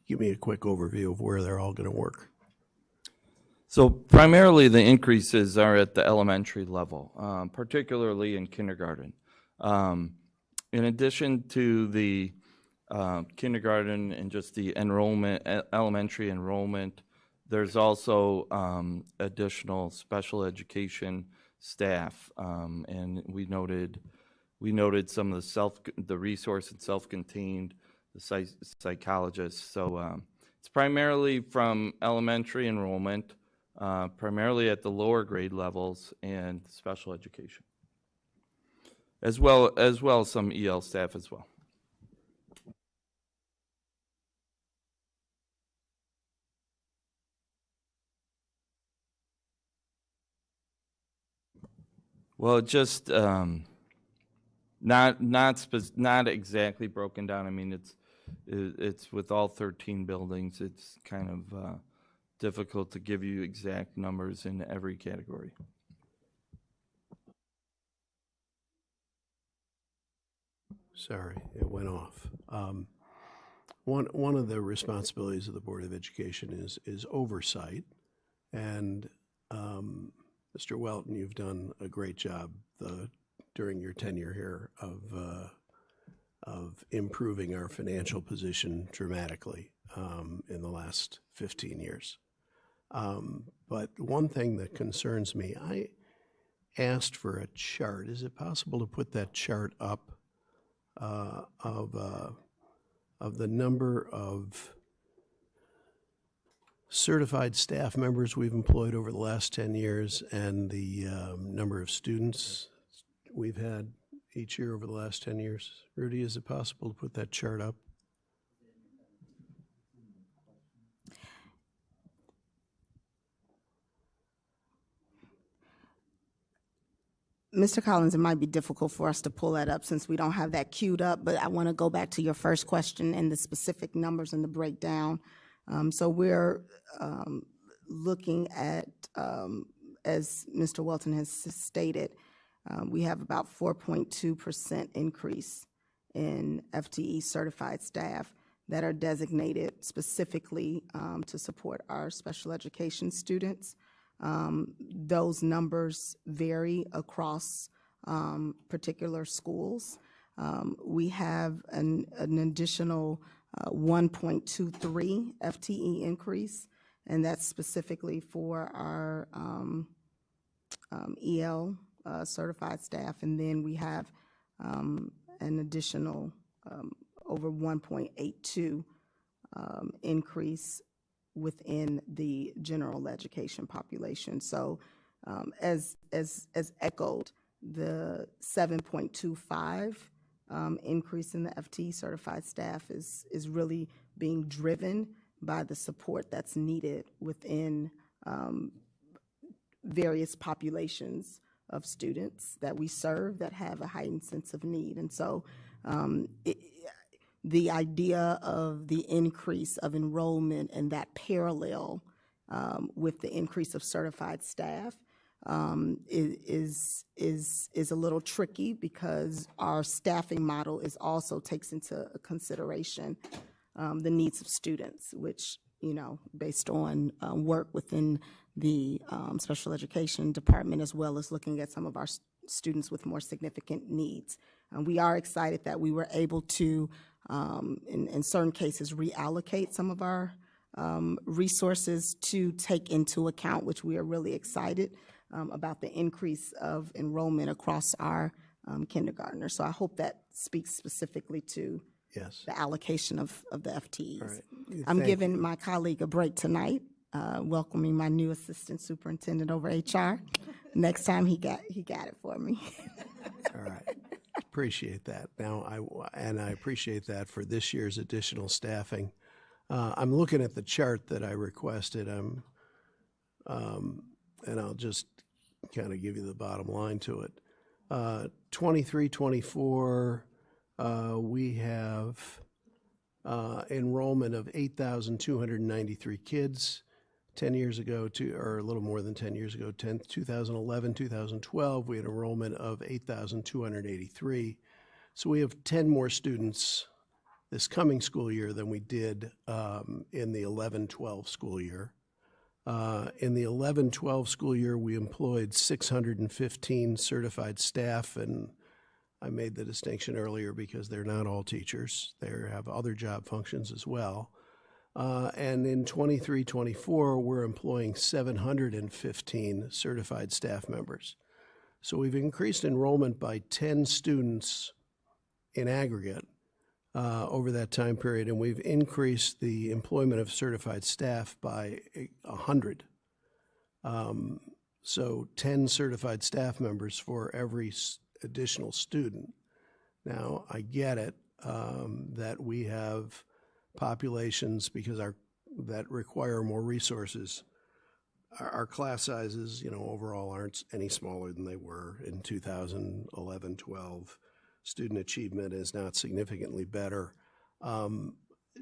give me a quick overview of where they're all going to work. So primarily the increases are at the elementary level, particularly in kindergarten. In addition to the kindergarten and just the enrollment, elementary enrollment, there's also additional special education staff, and we noted some of the resource and self-contained, the psychologists. So it's primarily from elementary enrollment, primarily at the lower grade levels, and special education, as well as some EL staff as well. Well, just not exactly broken down. I mean, it's with all 13 buildings. It's kind of difficult to give you exact numbers in every category. Sorry, it went off. One of the responsibilities of the Board of Education is oversight, and Mr. Welton, you've done a great job during your tenure here of improving our financial position dramatically in the last 15 years. But one thing that concerns me, I asked for a chart. Is it possible to put that chart up of the number of certified staff members we've employed over the last 10 years and the number of students we've had each year over the last 10 years? Rudy, is it possible to put that chart up? Mr. Collins, it might be difficult for us to pull that up since we don't have that queued up, but I want to go back to your first question and the specific numbers and the breakdown. So we're looking at, as Mr. Welton has stated, we have about 4.2% increase in FTE certified staff that are designated specifically to support our special education students. Those numbers vary across particular schools. We have an additional 1.23 FTE increase, and that's specifically for our EL certified staff. And then we have an additional over 1.82 increase within the general education population. So as echoed, the 7.25 increase in the FTE certified staff is really being driven by the support that's needed within various populations of students that we serve that have a heightened sense of need. And so the idea of the increase of enrollment and that parallel with the increase of certified staff is a little tricky because our staffing model also takes into consideration the needs of students, which, you know, based on work within the special education department, as well as looking at some of our students with more significant needs. We are excited that we were able to, in certain cases, reallocate some of our resources to take into account, which we are really excited about the increase of enrollment across our kindergartners. So I hope that speaks specifically to the allocation of the FTEs. Right. I'm Thank giving my colleague a break tonight, welcoming my new assistant superintendent over HR. Next time he got it for me. All right. Appreciate that. Now, I appreciate that for this year's additional staffing. I'm looking at the chart that I requested. And I'll just kind of give you the bottom line to it. 23-24, we have enrollment of 8,293 kids. 10 years ago, or a little more than 10 years ago, 2011, 2012, we had enrollment of 8,283. So we have 10 more students this coming school year than we did in the 11-12 school year. In the 11-12 school year, we employed 615 certified staff, and I made the distinction earlier because they're not all teachers. They have other job functions as well. And in 23-24, we're employing 715 certified staff members. So we've increased enrollment by 10 students in aggregate over that time period, and we've increased the employment of certified staff by 100. So 10 certified staff members for every additional student. Now, I get it that we have populations that require more resources our class sizes, overall aren't any smaller than they were in 2011, 12. Student achievement is not significantly better.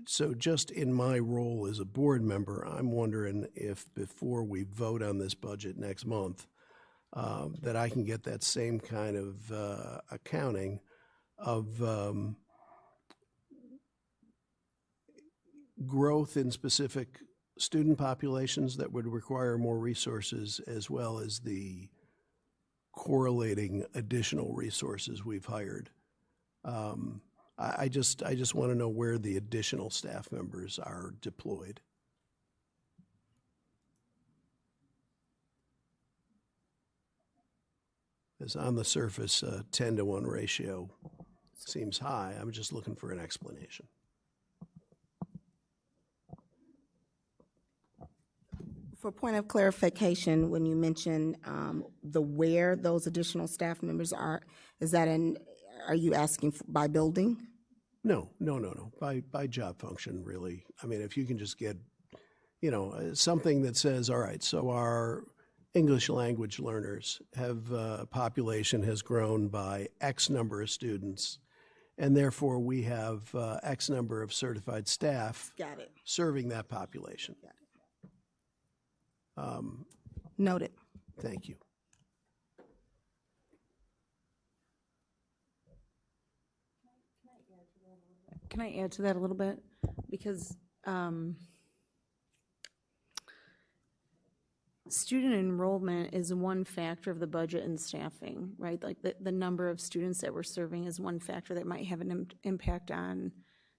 So just in my role as a board member, I'm wondering if before we vote on this budget next month, that I can get that same kind of accounting of growth in specific student populations that would require more resources, as well as the correlating additional resources we've hired. I just want to know where the additional staff members are deployed. As on the surface, a 10-to-1 ratio seems high. I'm just looking for an explanation. For point of clarification, when you mention the where those additional staff members are, are you asking by building? No. By job function, really. I mean, if you can just get, something that says, all right, so our English language learners population has grown by X number of students, and therefore we have X number of certified staff serving that population. Got it. Noted. Thank you. Can I add to that a little bit? Because student enrollment is one factor of the budget and staffing, right? Like the number of students that we're serving is one factor that might have an impact on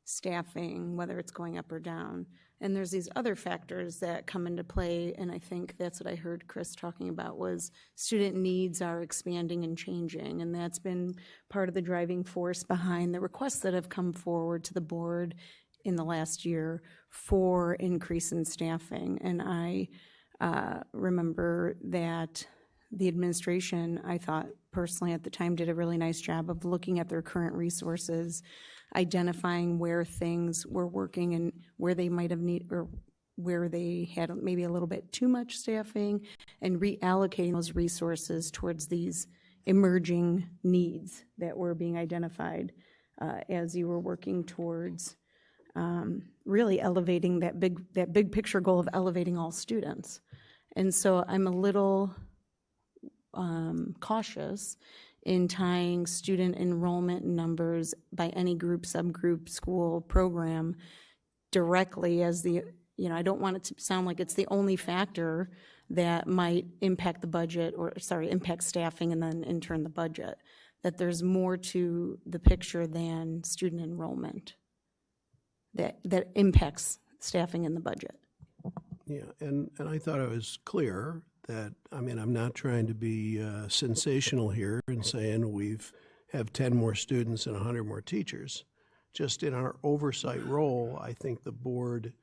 staffing, whether it's going up or down. And there's these other factors that come into play, and I think that's what I heard Chris talking about, was student needs are expanding and changing, and that's been part of the driving force behind the requests that have come forward to the board in the last year for increase in staffing. And I remember that the administration, I thought personally at the time, did a really nice job of looking at their current resources, identifying where things were working and where they might have or where they had maybe a little bit too much staffing, and reallocating those resources towards these emerging needs that were being identified as you were working towards really elevating that big picture goal of elevating all students. And so I'm a little cautious in tying student enrollment numbers by any group, subgroup, school, program directly as I don't want it to sound like it's the only factor that might impact the budget impact staffing and then in turn the budget, that there's more to the picture than student enrollment that impacts staffing in the budget. Yeah, and I thought I was clear that, I'm not trying to be sensational here and saying we've have 10 more students and 100 more teachers. Just in our oversight role, I think the board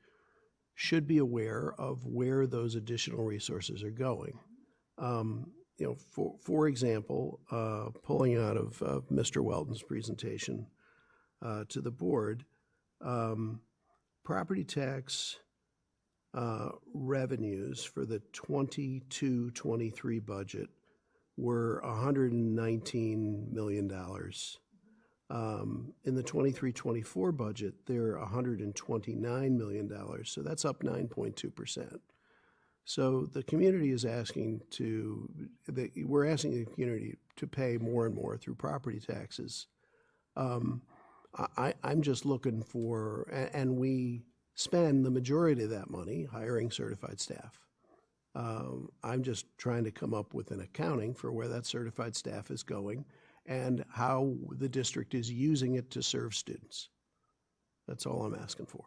should be aware of where those additional resources are going. For example, pulling out of Mr. Weldon's presentation to the board, property tax revenues for the 22-23 budget were $119 million. In the 23-24 budget, they're $129 million, so that's up 9.2%. So the community is we're asking the community to pay more and more through property taxes. I'm just looking for, and we spend the majority of that money hiring certified staff. I'm just trying to come up with an accounting for where that certified staff is going and how the district is using it to serve students. That's all I'm asking for.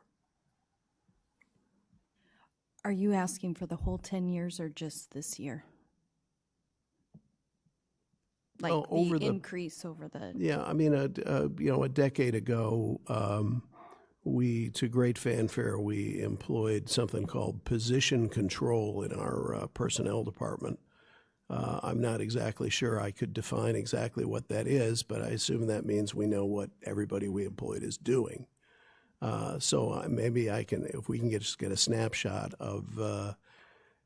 Are you asking for the whole 10 years or just this year? Like over the increase over the... Yeah, a decade ago, to great fanfare, we employed something called position control in our personnel department. I'm not exactly sure I could define exactly what that is, but I assume that means we know what everybody we employed is doing. So maybe if we can just get a snapshot of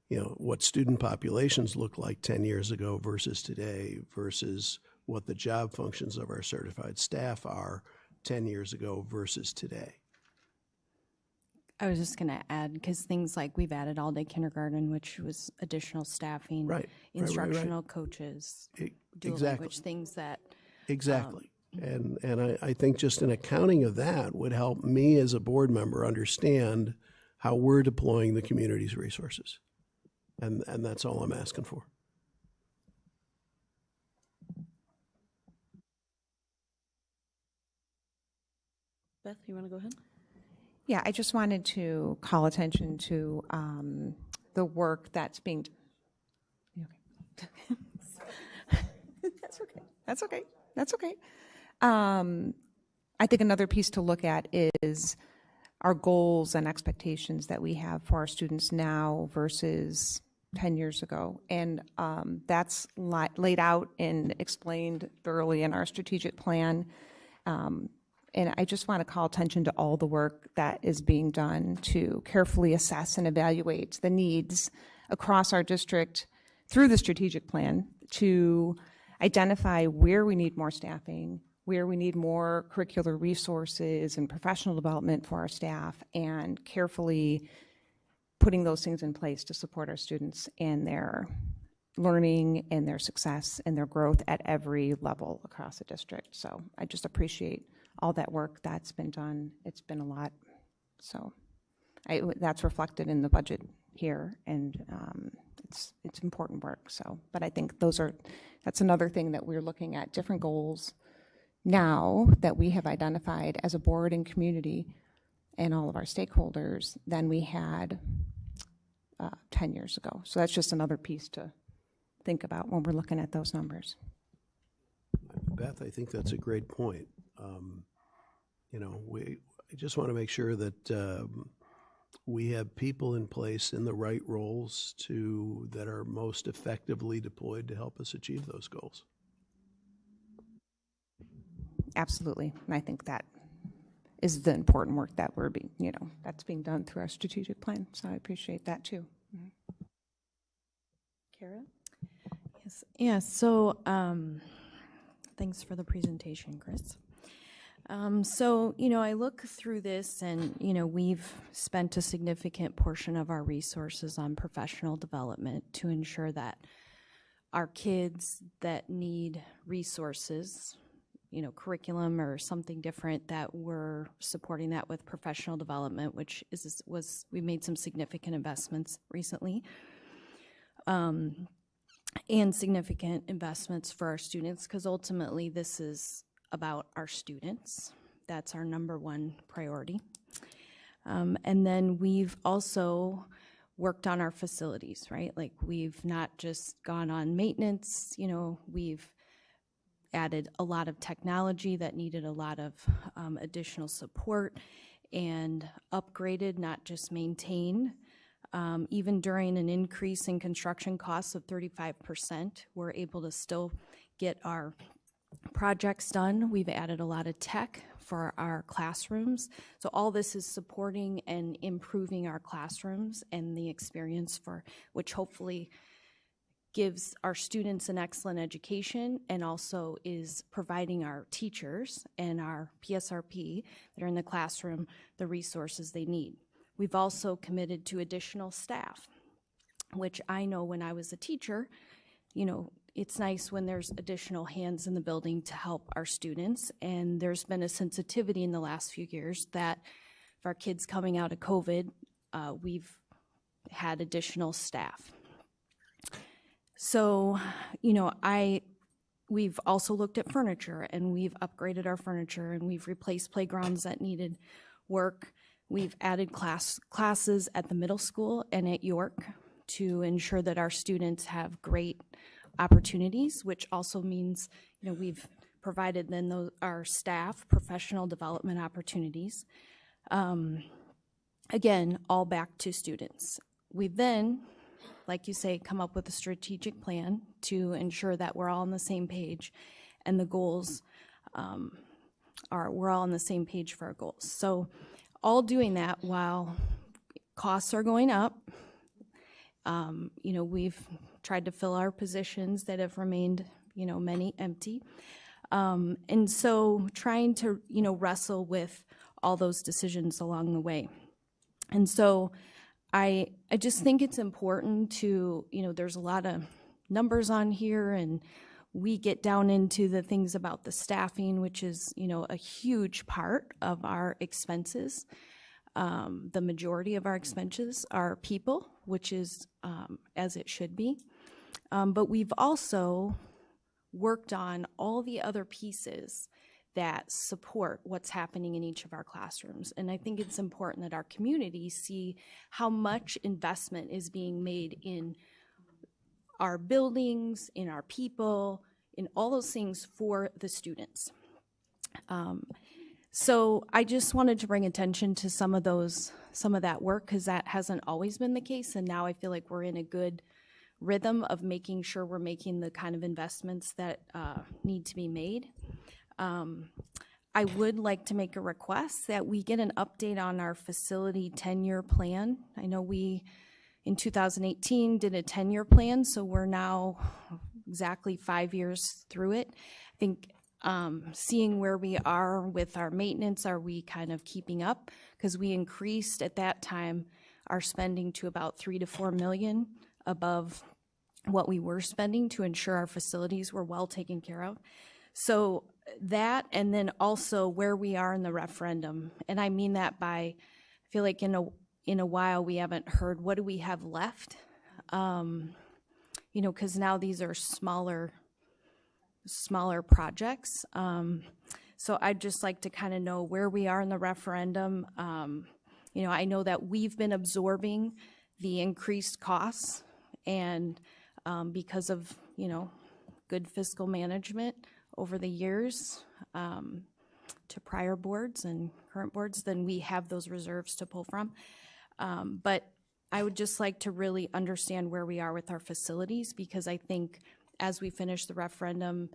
what student populations look like 10 years ago versus today versus what the job functions of our certified staff are 10 years ago versus today. I was just going to add, because things like we've added all-day kindergarten, which was additional staffing, Right. instructional coaches, dual Exactly. language, things that Exactly. And I think just an accounting of that would help me as a board member understand how we're deploying the community's resources. And that's all I'm asking for. Beth, you want to go ahead? Yeah, I just wanted to call attention to the work that's being. That's okay. That's okay. That's okay. I think another piece to look at is our goals and expectations that we have for our students now versus 10 years ago. And that's laid out and explained thoroughly in our strategic plan. And I just want to call attention to all the work that is being done to carefully assess and evaluate the needs across our district through the strategic plan to identify where we need more staffing, where we need more curricular resources and professional development for our staff, and carefully putting those things in place to support our students and their learning and their success and their growth at every level across the district. So I just appreciate all that work that's been done. It's been a lot. So that's reflected in the budget here, and it's important work. So, but I think that's another thing that we're looking at, different goals now that we have identified as a board and community and all of our stakeholders than we had 10 years ago. So that's just another piece to think about when we're looking at those numbers. Beth, I think that's a great point. I just want to make sure that we have people in place in the right roles that are most effectively deployed to help us achieve those goals. Absolutely. And I think that is the important work that that's being done through our strategic plan. So I appreciate that too. Kara? Yes. Yeah. So thanks for the presentation, Chris. I look through this and, we've spent a significant portion of our resources on professional development to ensure that our kids that need resources, curriculum or something different, that we're supporting that with professional development, which we made some significant investments recently. And significant investments for our students, because ultimately this is about our students. That's our number one priority. And then we've also worked on our facilities, right? Like we've not just gone on maintenance, we've added a lot of technology that needed a lot of additional support and upgraded, not just maintained. Even during an increase in construction costs of 35%, we're able to still get our projects done. We've added a lot of tech for our classrooms. So all this is supporting and improving our classrooms and the experience which hopefully gives our students an excellent education and also is providing our teachers and our PSRP that are in the classroom the resources they need. We've also committed to additional staff, which I know when I was a teacher, it's nice when there's additional hands in the building to help our students. And there's been a sensitivity in the last few years that for our kids coming out of COVID, we've had additional staff. So, we've also looked at furniture and we've upgraded our furniture and we've replaced playgrounds that needed work. We've added classes at the middle school and at York to ensure that our students have great opportunities, which also means, we've provided then our staff professional development opportunities. Again, all back to students. We've then, like you say, come up with a strategic plan to ensure that we're all on the same page and the goals we're all on the same page for our goals. So all doing that while costs are going up, We've tried to fill our positions that have remained, many empty. And so trying to, wrestle with all those decisions along the way. And so I just think it's important to, there's a lot of numbers on here, and we get down into the things about the staffing, which is, a huge part of our expenses. The majority of our expenses are people, which is as it should be. But we've also worked on all the other pieces that support what's happening in each of our classrooms. And I think it's important that our community see how much investment is being made in our buildings, in our people, in all those things for the students. So I just wanted to bring attention to some of that work, because that hasn't always been the case. And now I feel like we're in a good rhythm of making sure we're making the kind of investments that need to be made. I would like to make a request that we get an update on our facility 10-year plan. I know we, in 2018, did a 10-year plan, so we're now exactly 5 years through it. I think seeing where we are with our maintenance, are we kind of keeping up? Because we increased at that time our spending to about $3 to $4 million above what we were spending to ensure our facilities were well taken care of. So that, and then also where we are in the referendum. And I mean that by, I feel like in a while we haven't heard, what do we have left? Because now these are smaller projects. So I'd just like to kind of know where we are in the referendum. I know that we've been absorbing the increased costs, and because of, good fiscal management over the years to prior boards and current boards, then we have those reserves to pull from. But I would just like to really understand where we are with our facilities, because I think as we finish the referendum,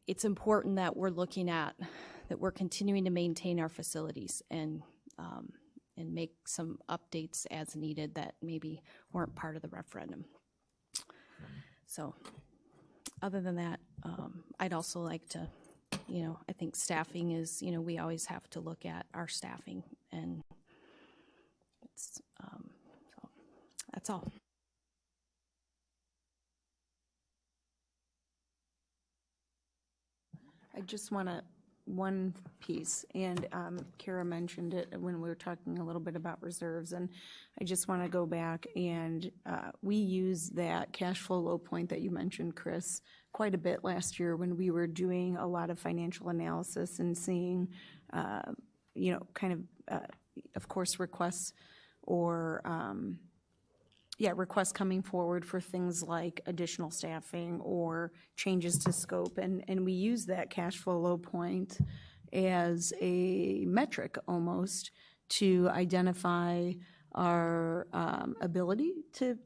it's important that we're looking at, that we're continuing to maintain our facilities and make some updates as needed that maybe weren't part of the referendum. So other than that, I'd also like to, I think staffing is, we always have to look at our staffing, and it's, so that's all. I just want to, one piece, and Kara mentioned it when we were talking a little bit about reserves, and I just want to go back, and we used that cash flow low point that you mentioned, Chris, quite a bit last year when we were doing a lot of financial analysis and seeing, of course, requests or requests coming forward for things like additional staffing or changes to scope. And we use that cash flow low point as a metric almost to identify our ability to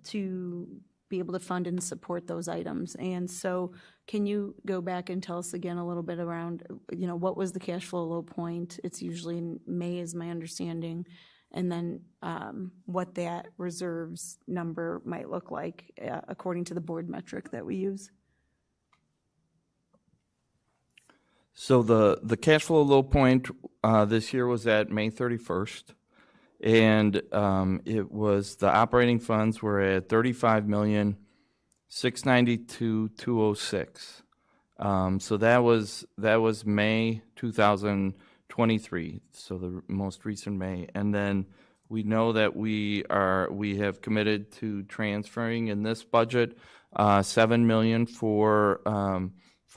be able to fund and support those items. And so can you go back and tell us again a little bit around, what was the cash flow low point? It's usually in May is my understanding. And then what that reserves number might look like according to the board metric that we use. So the cash flow low point this year was at May 31st, and it was, the operating funds were at $35,692,206. So that was May 2023, so the most recent May. And then we know that we have committed to transferring in this budget $7 million for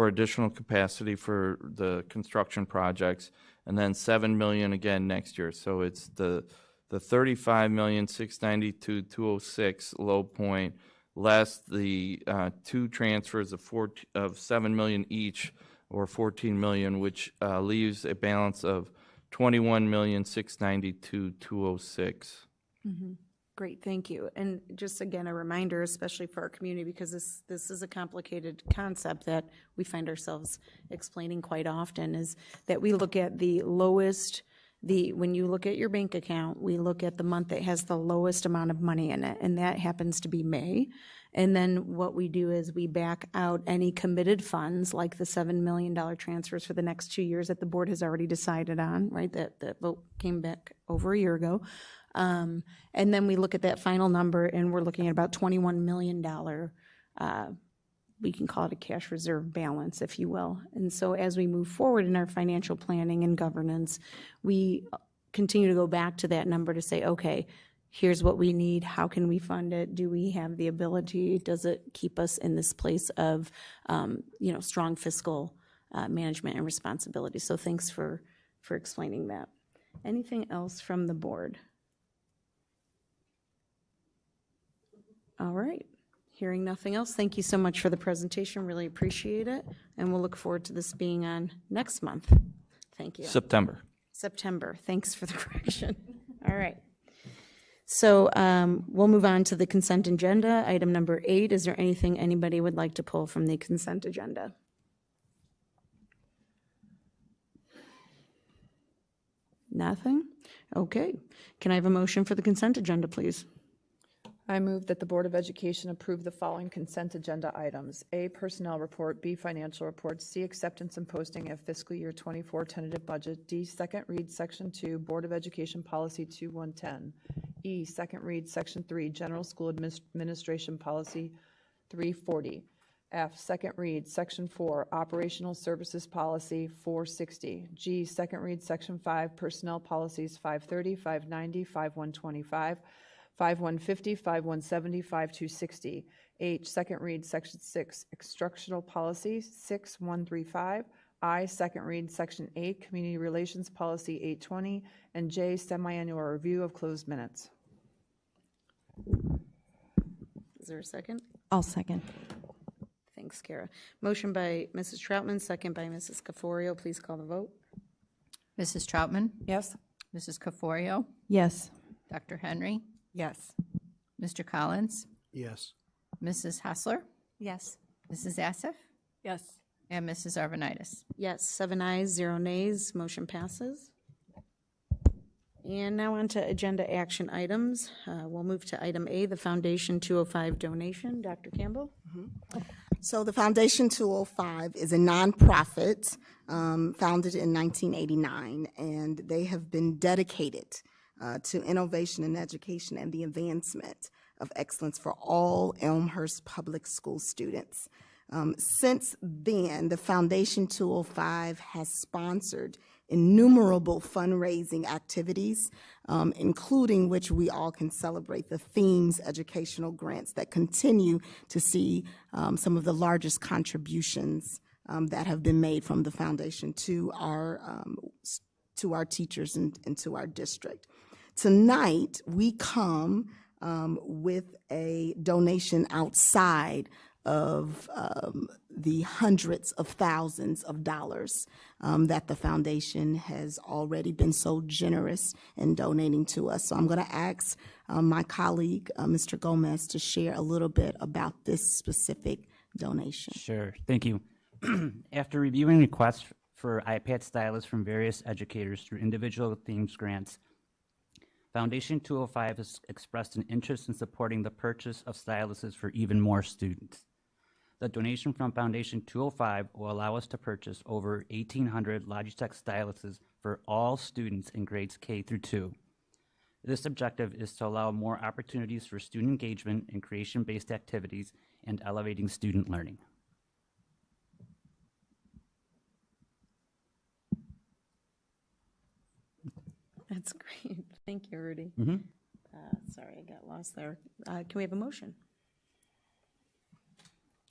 additional capacity for the construction projects, and then $7 million again next year. So it's the $35,692,206 low point, less the two transfers of $7 million each, or $14 million, which leaves a balance of $21,692,206. Mm-hmm. Great, thank you. And just again, a reminder, especially for our community, because this is a complicated concept that we find ourselves explaining quite often, is that we look at the lowest when you look at your bank account, we look at the month that has the lowest amount of money in it, and that happens to be May. And then what we do is we back out any committed funds, like the $7 million transfers for the next 2 years that the board has already decided on, right? That vote came back over a year ago. And then we look at that final number, and we're looking at about $21 million. We can call it a cash reserve balance, if you will. And so as we move forward in our financial planning and governance, we continue to go back to that number to say, okay, here's what we need. How can we fund it? Do we have the ability? Does it keep us in this place of, strong fiscal management and responsibility? So thanks for explaining that. Anything else from the board? All right. Hearing nothing else, thank you so much for the presentation. Really appreciate it. And we'll look forward to this being on next month. Thank you. September. Thanks for the correction. All right. So we'll move on to the consent agenda. Item number 8, is there anything anybody would like to pull from the consent agenda? Nothing? Okay. Can I have a motion for the consent agenda, please? I move that the Board of Education approve the following consent agenda items: A, personnel report; B, financial report; C, acceptance and posting of fiscal year 24 tentative budget; D, second read Section 2, Board of Education Policy 2110; E, second read Section 3, General School Administration Policy 340; F, second read Section 4, Operational Services Policy 460; G, second read Section 5, Personnel Policies 530, 590, 5125, 5150, 5170, 5260. H, second read Section 6, Instructional Policy 6135. I, second read Section 8, Community Relations Policy 820. And J, semi-annual review of closed minutes. Is there a second? I'll second. Thanks, Kara. Motion by Mrs. Troutman, second by Mrs. Caforio. Please call the vote. Mrs. Troutman? Yes. Mrs. Caforio? Yes. Dr. Henry? Yes. Mr. Collins? Yes. Mrs. Hassler? Yes. Mrs. Assif? Yes. And Mrs. Arvanitis? Yes, 7 ayes, 0 nays. Motion passes. And now on to agenda action items. We'll move to item A, the Foundation 205 donation. Dr. Campbell? So the Foundation 205 is a nonprofit founded in 1989, and they have been dedicated to innovation in education and the advancement of excellence for all Elmhurst Public School students. Since then, the Foundation 205 has sponsored innumerable fundraising activities, including which we all can celebrate the themes educational grants that continue to see some of the largest contributions that have been made from the foundation to our teachers and to our district. Tonight, we come with a donation outside of the hundreds of thousands of dollars that the foundation has already been so generous in donating to us. So I'm going to ask my colleague, Mr. Gomez, to share a little bit about this specific donation. Sure, thank you. After reviewing requests for iPad stylus from various educators through individual themes grants, Foundation 205 has expressed an interest in supporting the purchase of styluses for even more students. The donation from Foundation 205 will allow us to purchase over 1,800 Logitech styluses for all students in grades K through 2. This objective is to allow more opportunities for student engagement in creation-based activities and elevating student learning. That's great. Thank you, Rudy. Mm-hmm. Sorry, I got lost there. Can we have a motion?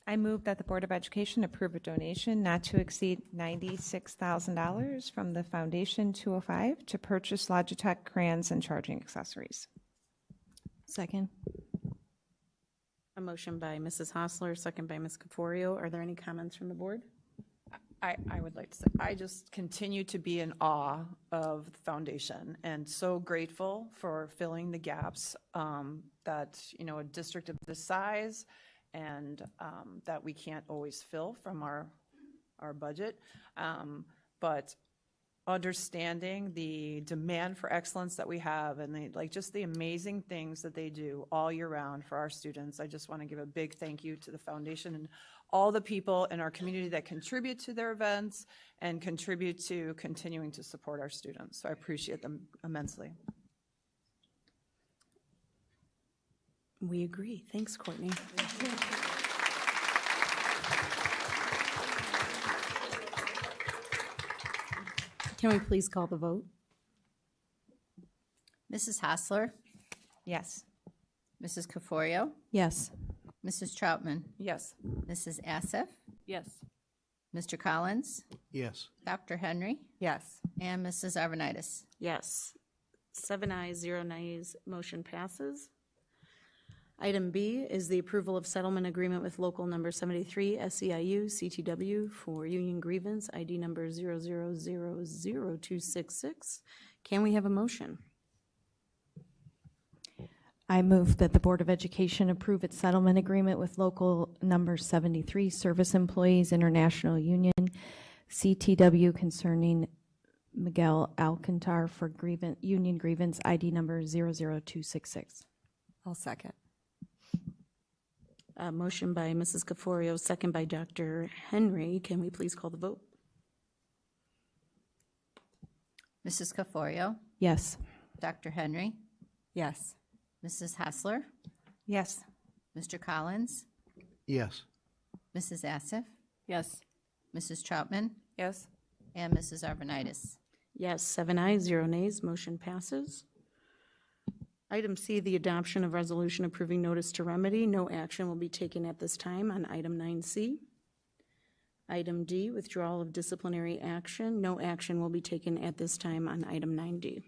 I move that the Board of Education approve a donation not to exceed $96,000 from the Foundation 205 to purchase Logitech crayons and charging accessories. Second. A motion by Mrs. Hassler, second by Ms. Caforio. Are there any comments from the board? I would like to say, I just continue to be in awe of the foundation and so grateful for filling the gaps that, a district of this size and that we can't always fill from our budget. But understanding the demand for excellence that we have and just the amazing things that they do all year round for our students. I just want to give a big thank you to the foundation and all the people in our community that contribute to their events and contribute to continuing to support our students. So I appreciate them immensely. We agree. Thanks, Courtney. Can we please call the vote? Mrs. Hassler, Yes. Mrs. Caforio, Yes. Mrs. Troutman, Yes. Mrs. Assif, Yes. Mr. Collins, Yes. Dr. Henry, Yes. and Mrs. Arvanitis. Yes. 7 ayes, 0 nays, motion passes. Item B is the approval of settlement agreement with local number 73 SEIU CTW for union grievance ID number 00000266. Can we have a motion? I move that the Board of Education approve its settlement agreement with local number 73 Service Employees International Union, CTW, concerning Miguel Alcantar for union grievance ID number 00266. I'll second. Motion by Mrs. Caforio, second by Dr. Henry. Can we please call the vote? Mrs. Caforio, Yes. Dr. Henry, Yes. Mrs. Hassler, Yes. Mr. Collins, Yes. Mrs. Assif, Yes. Mrs. Troutman, Yes. and Mrs. Arvanitis. Yes, 7 ayes, 0 nays, motion passes. Item C, the adoption of resolution approving notice to remedy. No action will be taken at this time on item 9C. Item D, withdrawal of disciplinary action. No action will be taken at this time on item 9D.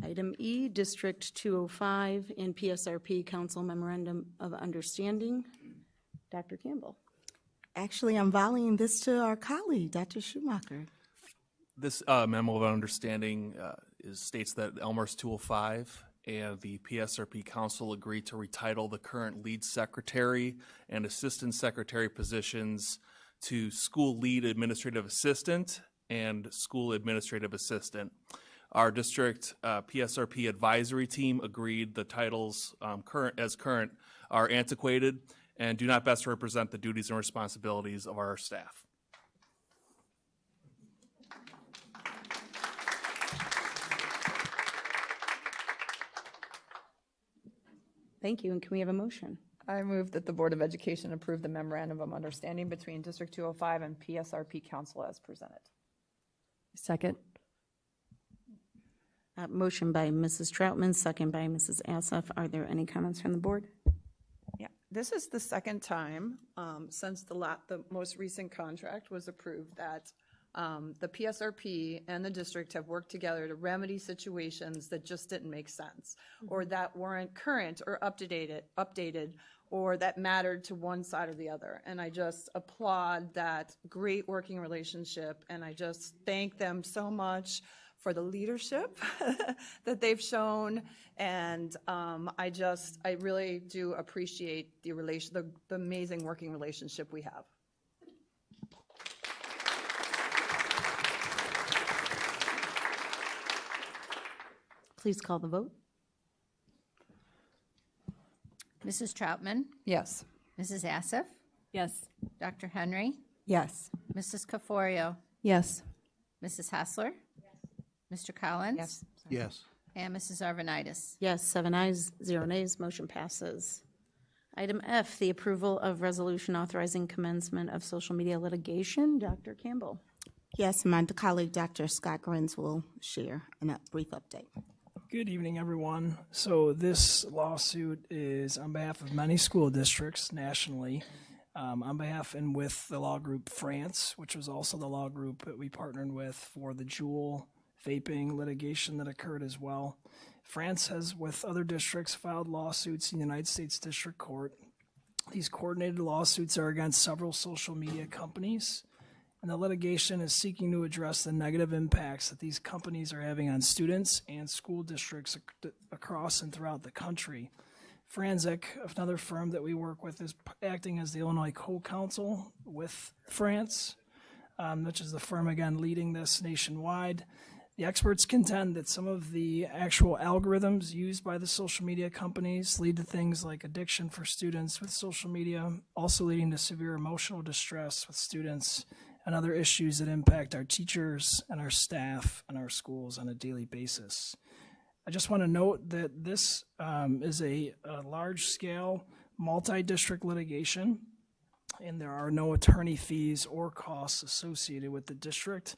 Item E, District 205 and PSRP Council Memorandum of Understanding. Dr. Campbell. Actually, I'm volleying this to our colleague, Dr. Schumacher. This memo of understanding states that Elmhurst 205 and the PSRP Council agreed to retitle the current lead secretary and assistant secretary positions to school lead administrative assistant and school administrative assistant. Our district PSRP advisory team agreed the titles current are antiquated and do not best represent the duties and responsibilities of our staff. Thank you, and can we have a motion? I move that the Board of Education approve the memorandum of understanding between District 205 and PSRP Council as presented. Second. Motion by Mrs. Troutman, second by Mrs. Assif. Are there any comments from the board? Yeah, this is the second time since the most recent contract was approved that the PSRP and the district have worked together to remedy situations that just didn't make sense or that weren't current or updated or that mattered to one side or the other. And I just applaud that great working relationship, and I just thank them so much for the leadership that they've shown. And I really do appreciate the amazing working relationship we have. Please call the vote. Mrs. Troutman, Yes. Mrs. Assif, Yes. Dr. Henry, Yes. Mrs. Caforio, Yes. Mrs. Hassler, Mr. Collins, Yes. Yes. and Mrs. Arvanitis. Yes, 7 ayes, 0 nays, motion passes. Item F, the approval of resolution authorizing commencement of social media litigation. Dr. Campbell. Yes, my colleague, Dr. Scott Grins, will share a brief update. Good evening, everyone. So this lawsuit is on behalf of many school districts nationally, on behalf and with the law group France, which was also the law group that we partnered with for the Juul vaping litigation that occurred as well. France has, with other districts, filed lawsuits in the United States District Court. These coordinated lawsuits are against several social media companies, and the litigation is seeking to address the negative impacts that these companies are having on students and school districts across and throughout the country. Franzik, another firm that we work with, is acting as the Illinois co-counsel with France. which is the firm again leading this nationwide. The experts contend that some of the actual algorithms used by the social media companies lead to things like addiction for students with social media, also leading to severe emotional distress with students and other issues that impact our teachers and our staff and our schools on a daily basis. I just want to note that this is a large-scale, multi-district litigation, and there are no attorney fees or costs associated with the district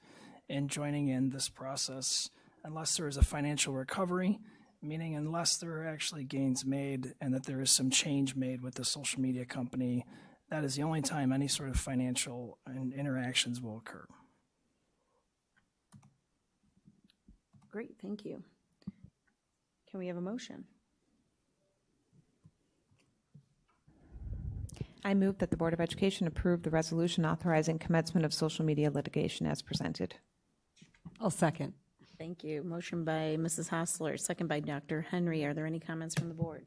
in joining in this process unless there is a financial recovery, meaning unless there are actually gains made and that there is some change made with the social media company. That is the only time any sort of financial interactions will occur. Great, thank you. Can we have a motion? I move that the Board of Education approve the resolution authorizing commencement of social media litigation as presented. I'll second. Thank you. Motion by Mrs. Hostler, second by Dr. Henry. Are there any comments from the board?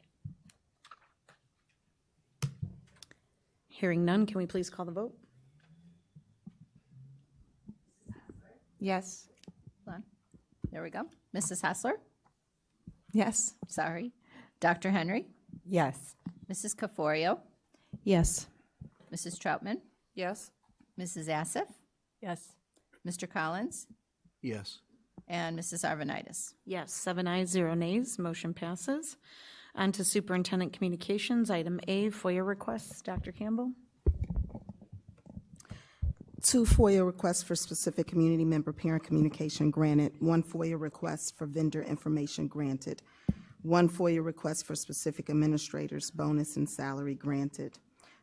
Hearing none, can we please call the vote? Yes. Hold on. There we go. Mrs. Hassler? Yes. Sorry. Dr. Henry? Yes. Mrs. Caforio? Yes. Mrs. Troutman? Yes. Mrs. Assif? Yes. Mr. Collins? Yes. And Mrs. Arvanitis? Yes, 7 ayes, 0 nays. Motion passes. On to Superintendent Communications, item A, FOIA requests. Dr. Campbell? 2 FOIA requests for specific community member parent communication granted, 1 FOIA request for vendor information granted, 1 FOIA request for specific administrators bonus and salary granted,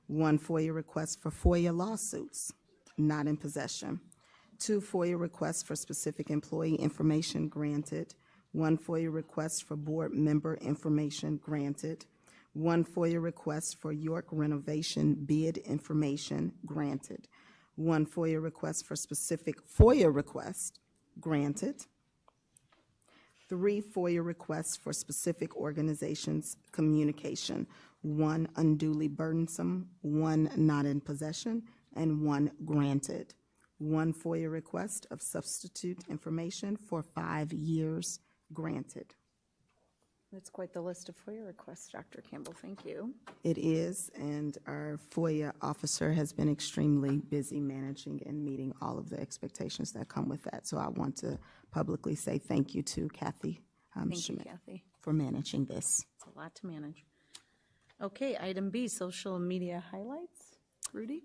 1 FOIA request for FOIA lawsuits not in possession, 2 FOIA requests for specific employee information granted, 1 FOIA request for board member information granted, 1 FOIA request for York renovation bid information granted, 1 FOIA request for specific FOIA request granted, 3 FOIA requests for specific organizations communication, 1 unduly burdensome, 1 not in possession, and 1 granted. 1 FOIA request of substitute information for 5 years granted. That's quite the list of FOIA requests, Dr. Campbell. Thank you. It is, and our FOIA officer has been extremely busy managing and meeting all of the expectations that come with that. So I want to publicly say thank you to Kathy Thank you, Schmidt Kathy. for managing this. It's a lot to manage. Okay, item B, social media highlights. Rudy?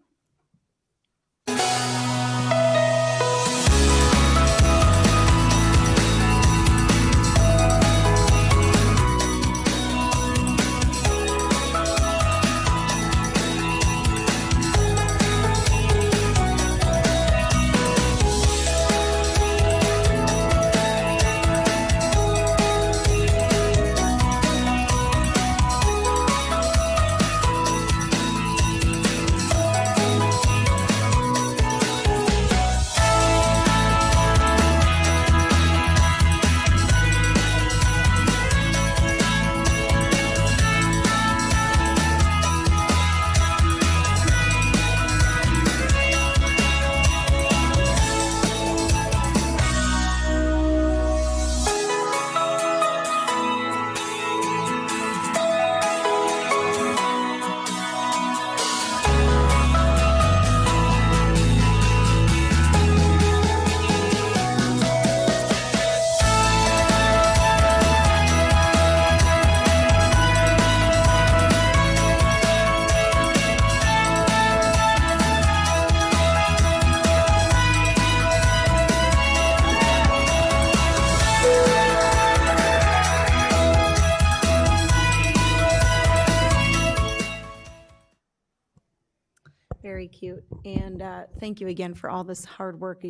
Very cute. And thank you again for all this hard work.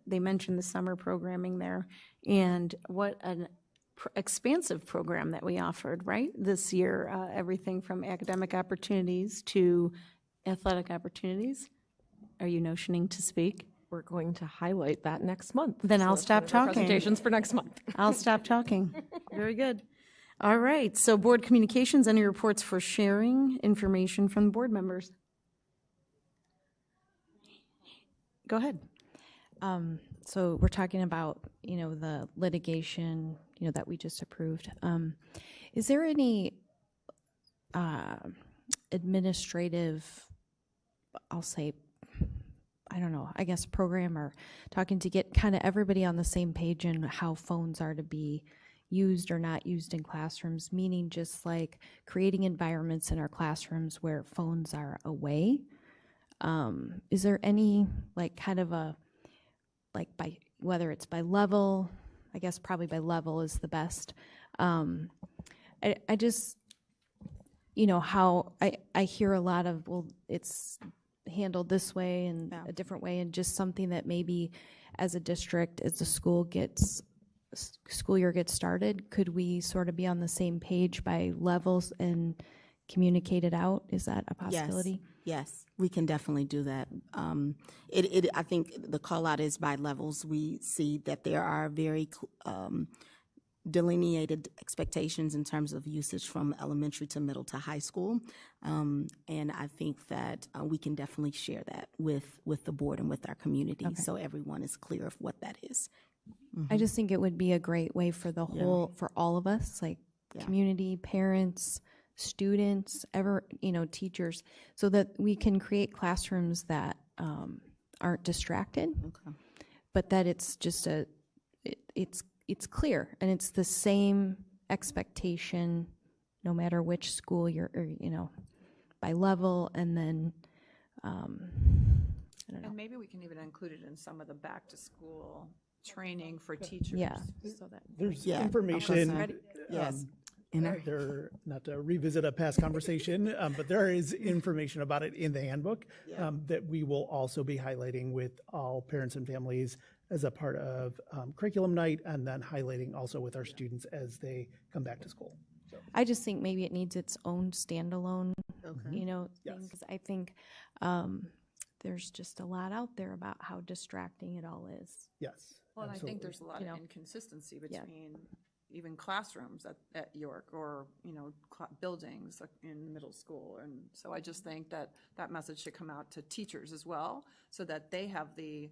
They mentioned the summer programming there. And what an expansive program that we offered, right, this year. Everything from academic opportunities to athletic opportunities. Are you notioning to speak? We're going to highlight that next month. Then So I'll that's stop one of our talking. Presentations for next month. I'll stop talking. Very good. All right, so board communications, any reports for sharing information from board members? Go ahead. So we're talking about, the litigation, that we just approved. Is there any administrative, I'll say, I don't know, I guess program or talking to get kind of everybody on the same page in how phones are to be used or not used in classrooms, meaning just like creating environments in our classrooms where phones are away? Is there any like kind of a, like by, whether it's by level, I guess probably by level is the best. I just, how I hear a lot of, well, it's handled this way and a different way, and just something that maybe as a district, as the school year gets started, could we sort of be on the same page by levels and communicate it out? Is that a possibility? Yes, we can definitely do that. I think the call out is by levels. We see that there are very delineated expectations in terms of usage from elementary to middle to high school. And I think that we can definitely share that with the board and with our community, so everyone is clear of what that is. I just think it would be a great way for the whole, for all of us, like community, parents, students, teachers, so that we can create classrooms that aren't distracted, but that it's just it's clear and it's the same expectation no matter which school you're, by level, and then I don't know. And maybe we can even include it in some of the back to school training for teachers. Yeah, so that There's information. Yes. There, not to revisit a past conversation, but there is information about it in the handbook that we will also be highlighting with all parents and families as a part of curriculum night, and then highlighting also with our students as they come back to school. So. I just think maybe it needs its own standalone, thing, because I think there's just a lot out there about how distracting it all is. Yes. Well, and I think there's a lot You of know. inconsistency between even classrooms at York or, buildings in middle school. And so I just think that that message should come out to teachers as well, so that they have the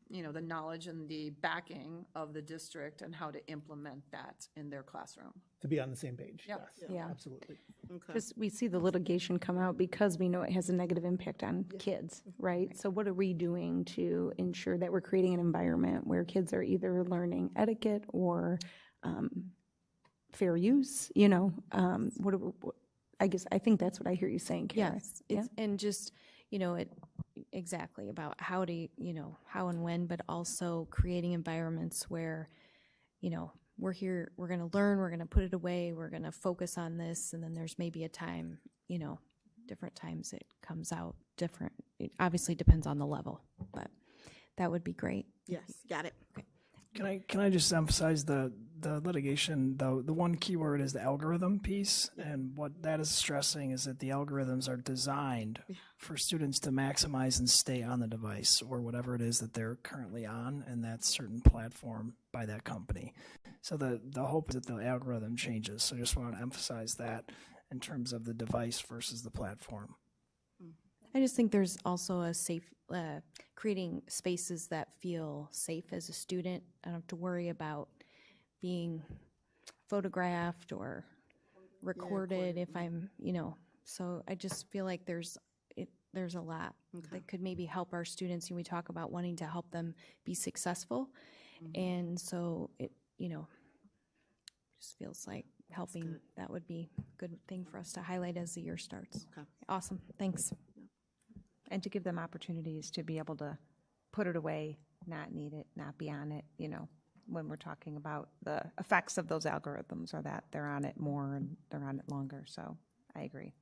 knowledge and the backing of the district and how to implement that in their classroom. To be on the same page. Yeah. Yes, Yeah. absolutely. Because we see the litigation come out because we know it has a negative impact on kids, right? So what are we doing to ensure that we're creating an environment where kids are either learning etiquette or fair use, I think that's what I hear you saying, Kara. Yes, it's, and just, it exactly about how to, how and when, but also creating environments where, we're here, we're going to learn, we're going to put it away, we're going to focus on this, and then there's maybe a time, different times it comes out different. It obviously depends on the level, but that would be great. Yes, got it. Okay. Can I just emphasize the litigation, though? The one key word is the algorithm piece, and what that is stressing is that the algorithms are designed for students to maximize and stay on the device or whatever it is that they're currently on, and that certain platform by that company. So the hope is that the algorithm changes. So I just want to emphasize that in terms of the device versus the platform. I just think there's also a safe, creating spaces that feel safe as a student. I don't have to worry about being photographed or recorded if I'm, so I just feel like there's a lot that could maybe help our students. And we talk about wanting to help them be successful. And so it, just feels like helping, that would be a good thing for us to highlight as the year starts. Awesome, thanks. And to give them opportunities to be able to put it away, not need it, not be on it, when we're talking about the effects of those algorithms, or that they're on it more and they're on it longer. So I agree.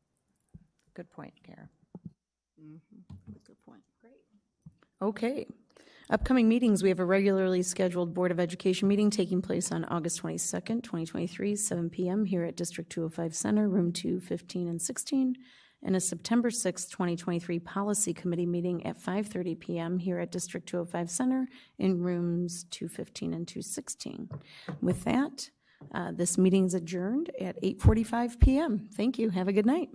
Good point, Kara. Good point. Great. Okay. Upcoming meetings, we have a regularly scheduled Board of Education meeting taking place on August 22nd, 2023, 7 p.m. here at District 205 Center, room 215 and 16, and a September 6th, 2023 Policy Committee meeting at 5:30 p.m. here at District 205 Center in rooms 215 and 216. With that, this meeting is adjourned at 8:45 p.m. Thank you. Have a good night.